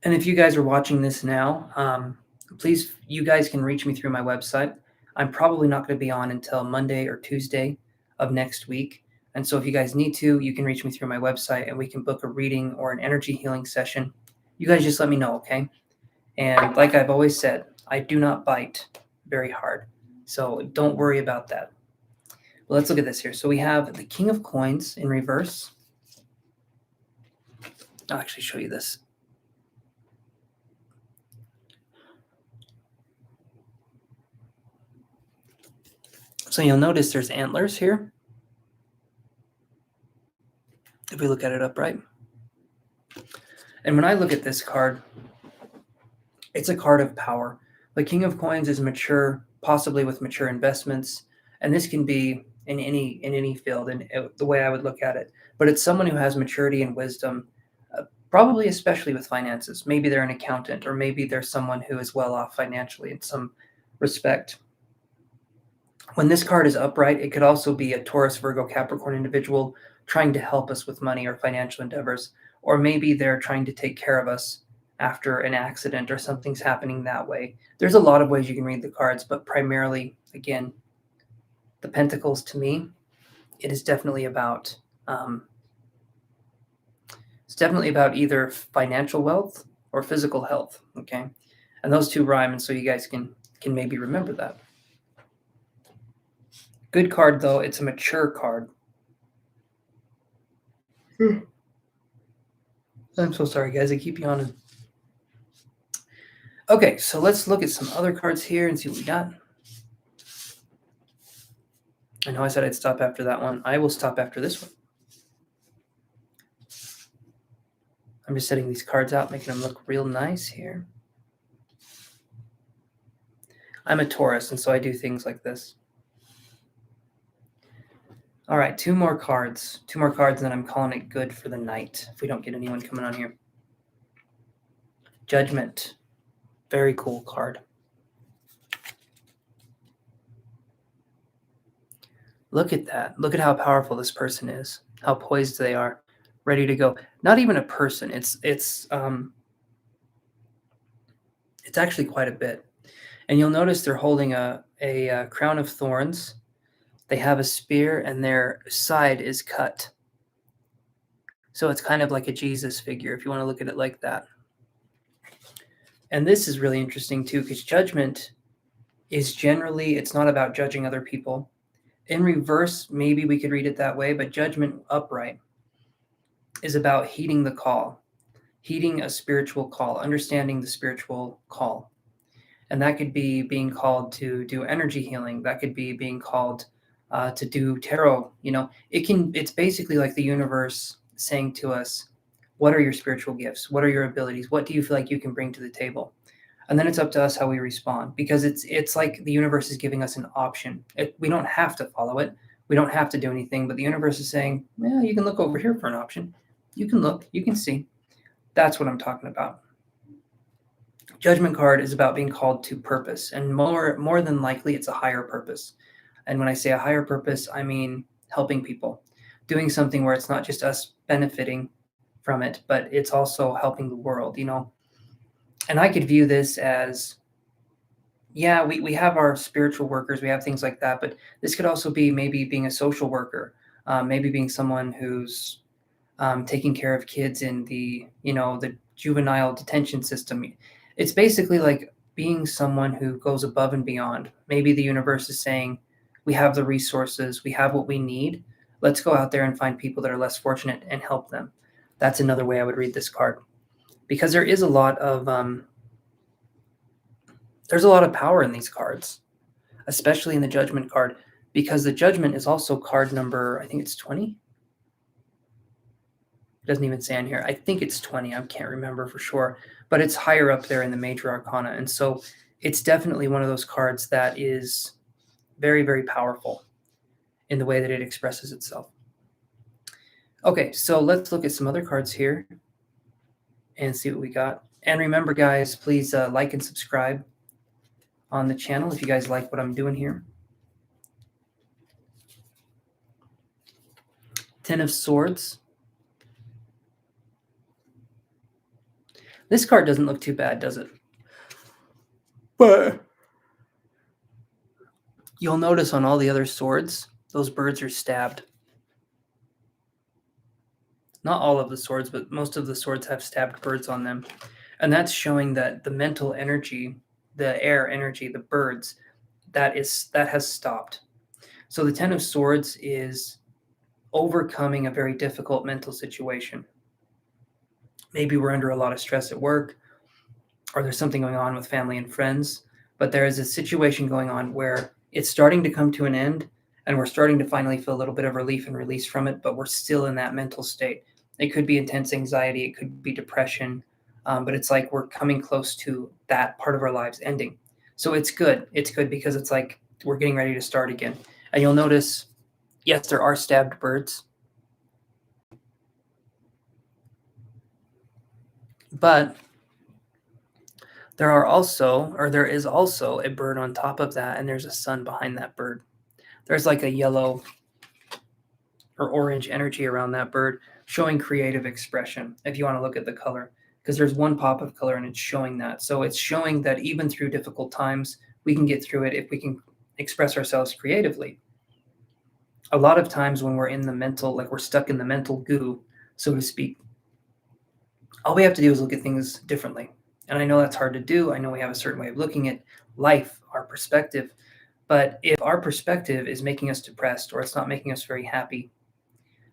And if you guys are watching this now, please, you guys can reach me through my website. I'm probably not going to be on until Monday or Tuesday of next week. And so if you guys need to, you can reach me through my website and we can book a reading or an energy healing session. You guys just let me know, okay? And like I've always said, I do not bite very hard. So don't worry about that. But let's look at this here. So we have the King of Coins in reverse. I'll actually show you this. So you'll notice there's antlers here. If we look at it upright. And when I look at this card, it's a card of power. The King of Coins is mature, possibly with mature investments. And this can be in any field, and the way I would look at it. But it's someone who has maturity and wisdom, probably especially with finances. Maybe they're an accountant, or maybe they're someone who is well off financially in some respect. When this card is upright, it could also be a Taurus, Virgo, Capricorn individual trying to help us with money or financial endeavors. Or maybe they're trying to take care of us after an accident or something's happening that way. There's a lot of ways you can read the cards, but primarily, again, the Pentacles, to me, it is definitely about either financial wealth or physical health, okay? And those two rhyme, and so you guys can maybe remember that. Good card, though. It's a mature card. I'm so sorry, guys. I keep yawning. Okay, so let's look at some other cards here and see what we got. I know I said I'd stop after that one. I will stop after this one. I'm just setting these cards out, making them look real nice here. I'm a Taurus, and so I do things like this. All right, two more cards, and then I'm calling it good for the night if we don't get anyone coming on here. Judgment. Very cool card. Look at that. Look at how powerful this person is, how poised they are, ready to go. Not even a person. It's actually quite a bit. And you'll notice they're holding a crown of thorns. They have a spear, and their side is cut. So it's kind of like a Jesus figure, if you want to look at it like that. And this is really interesting too, because judgment is generally, it's not about judging other people. In reverse, maybe we could read it that way, but judgment upright is about heeding the call, heeding a spiritual call, understanding the spiritual call. And that could be being called to do energy healing. That could be being called to do tarot. It's basically like the universe saying to us, what are your spiritual gifts? What are your abilities? What do you feel like you can bring to the table? And then it's up to us how we respond, because it's like the universe is giving us an option. We don't have to follow it. We don't have to do anything, but the universe is saying, well, you can look over here for an option. You can look, you can see. That's what I'm talking about. Judgment card is about being called to purpose, and more than likely it's a higher purpose. And when I say a higher purpose, I mean helping people, doing something where it's not just us benefiting from it, but it's also helping the world, And I could view this as, yeah, we have our spiritual workers, we have things like that, but this could also be maybe being a social worker, maybe being someone who's taking care of kids in the juvenile detention system. It's basically like being someone who goes above and beyond. Maybe the universe is saying, we have the resources, we have what we need. Let's go out there and find people that are less fortunate and help them. That's another way I would read this card, because there is a lot of there's a lot of power in these cards, especially in the Judgment card, because the Judgment is also card number, I think it's 20. It doesn't even say on here. I think it's 20. I can't remember for sure, but it's higher up there in the major arcana. And so it's definitely one of those cards that is very, very powerful in the way that it expresses itself. Okay, so let's look at some other cards here and see what we got. And remember, guys, please like and subscribe on the channel if you guys like what I'm doing here. Ten of Swords. This card doesn't look too bad, does it? But you'll notice on all the other swords, those birds are stabbed. Not all of the swords, but most of the swords have stabbed birds on them. And that's showing that the mental energy, the air energy, the birds, that has stopped. So the Ten of Swords is overcoming a very difficult mental situation. Maybe we're under a lot of stress at work, or there's something going on with family and friends, but there is a situation going on where it's starting to come to an end, and we're starting to finally feel a little bit of relief and release from it, but we're still in that mental state. It could be intense anxiety, it could be depression, but it's like we're coming close to that part of our lives ending. So it's good. It's good because it's like we're getting ready to start again. And you'll notice, yes, there are stabbed birds, but there is also a bird on top of that, and there's a sun behind that bird. There's like a yellow or orange energy around that bird, showing creative expression, if you want to look at the color, because there's one pop of color and it's showing that. So it's showing that even through difficult times, we can get through it if we can express ourselves creatively. A lot of times when we're in the mental, like we're stuck in the mental goo, so to speak, all we have to do is look at things differently. And I know that's hard to do. I know we have a certain way of looking at life, our perspective. But if our perspective is making us depressed, or it's not making us very happy,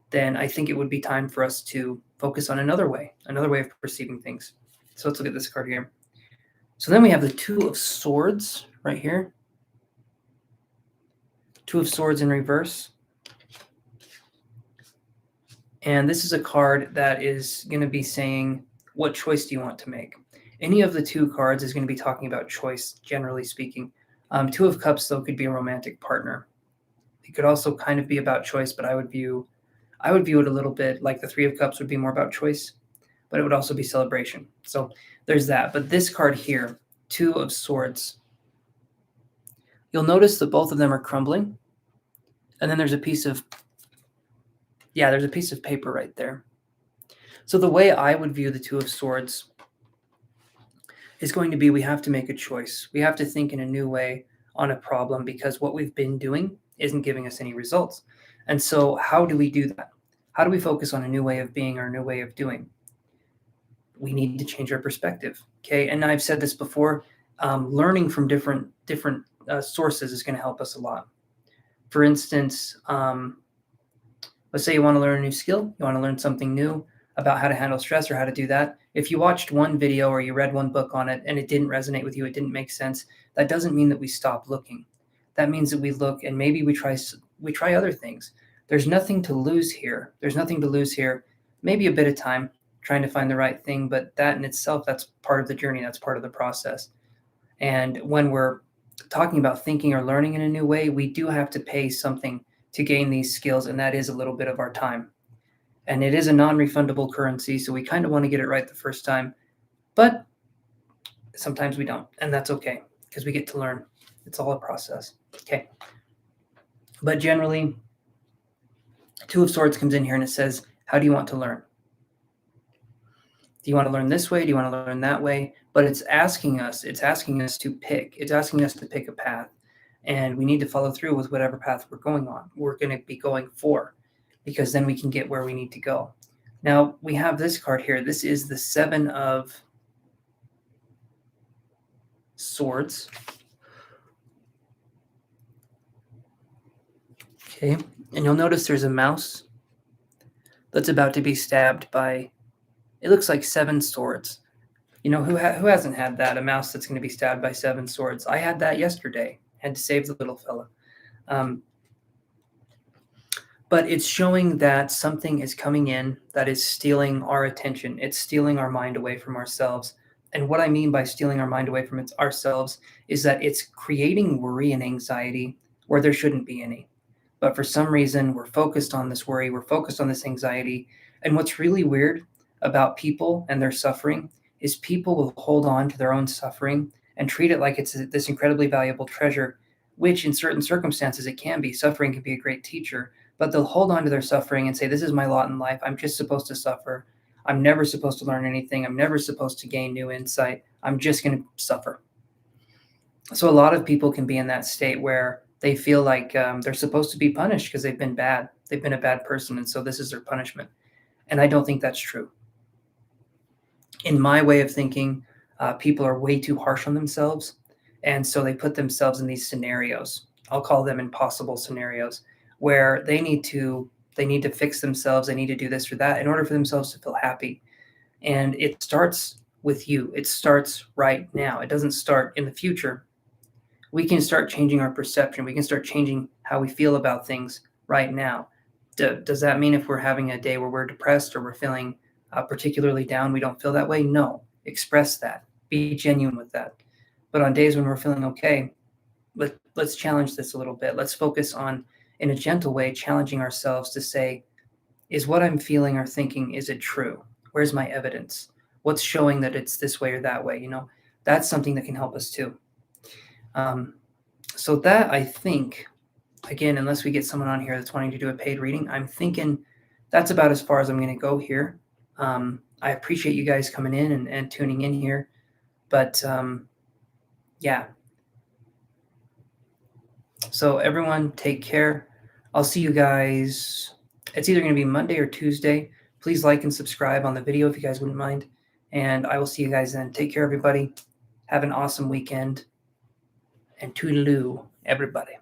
then I think it would be time for us to focus on another way of perceiving things. So let's look at this card here. So then we have the Two of Swords right here. Two of Swords in reverse. And this is a card that is going to be saying, what choice do you want to make? Any of the two cards is going to be talking about choice, generally speaking. Two of Cups, though, could be a romantic partner. It could also kind of be about choice, but I would view it a little bit like the Three of Cups would be more about choice, but it would also be celebration. So there's that. But this card here, Two of Swords, you'll notice that both of them are crumbling. And then there's a piece of paper right there. So the way I would view the Two of Swords is going to be, we have to make a choice. We have to think in a new way on a problem, because what we've been doing isn't giving us any results. And so how do we do that? How do we focus on a new way of being or a new way of doing? We need to change our perspective. Okay. And I've said this before, learning from different sources is going to help us a lot. For instance, let's say you want to learn a new skill, you want to learn something new. about how to handle stress or how to do that. If you watched one video or you read one book on it and it didn't resonate with you, it didn't make sense, that doesn't mean that we stop looking. That means that we look and maybe we try other things. There's nothing to lose here. There's nothing to lose here. Maybe a bit of time trying to find the right thing, but that in itself, that's part of the journey. That's part of the process. And when we're talking about thinking or learning in a new way, we do have to pay something to gain these skills, and that is a little bit of our time. And it is a non-refundable currency, so we kind of want to get it right the first time, but sometimes we don't, and that's okay because we get to learn. It's all a process. Okay. But generally, Two of Swords comes in here and it says, how do you want to learn? Do you want to learn this way? Do you want to learn that way? But it's asking us to pick. It's asking us to pick a path. And we need to follow through with whatever path we're going on. We're going to be going for, because then we can get where we need to go. Now, we have this card here. This is the Seven of Swords. Okay, and you'll notice there's a mouse that's about to be stabbed by, it looks like 7 swords. You know, who hasn't had that, a mouse that's going to be stabbed by 7 swords? I had that yesterday. Had to save the little fella. But it's showing that something is coming in that is stealing our attention. It's stealing our mind away from ourselves. And what I mean by stealing our mind away from ourselves is that it's creating worry and anxiety where there shouldn't be any. But for some reason, we're focused on this worry. We're focused on this anxiety. And what's really weird about people and their suffering is people will hold on to their own suffering and treat it like it's this incredibly valuable treasure, which in certain circumstances it can be. Suffering can be a great teacher, but they'll hold on to their suffering and say, this is my lot in life. I'm just supposed to suffer. I'm never supposed to learn anything. I'm never supposed to gain new insight. I'm just going to suffer. So a lot of people can be in that state where they feel like they're supposed to be punished because they've been bad. They've been a bad person, and so this is their punishment. And I don't think that's true. In my way of thinking, people are way too harsh on themselves, and so they put themselves in these scenarios. I'll call them impossible scenarios, where they need to fix themselves. They need to do this or that in order for themselves to feel happy. And it starts with you. It starts right now. It doesn't start in the future. We can start changing our perception. We can start changing how we feel about things right now. Does that mean if we're having a day where we're depressed or we're feeling particularly down, we don't feel that way? No. Express that. Be genuine with that. But on days when we're feeling okay, let's challenge this a little bit. Let's focus on, in a gentle way, challenging ourselves to say, is what I'm feeling or thinking, is it true? Where's my evidence? What's showing that it's this way or that way? You know, that's something that can help us too. So that, I think, again, unless we get someone on here that's wanting to do a paid reading, I'm thinking that's about as far as I'm going to go here. I appreciate you guys coming in and tuning in here. But yeah. So everyone, take care. I'll see you guys. It's either going to be Monday or Tuesday. Please like and subscribe on the video if you guys wouldn't mind. And I will see you guys then. Take care, everybody. Have an awesome weekend. And toodaloo, everybody.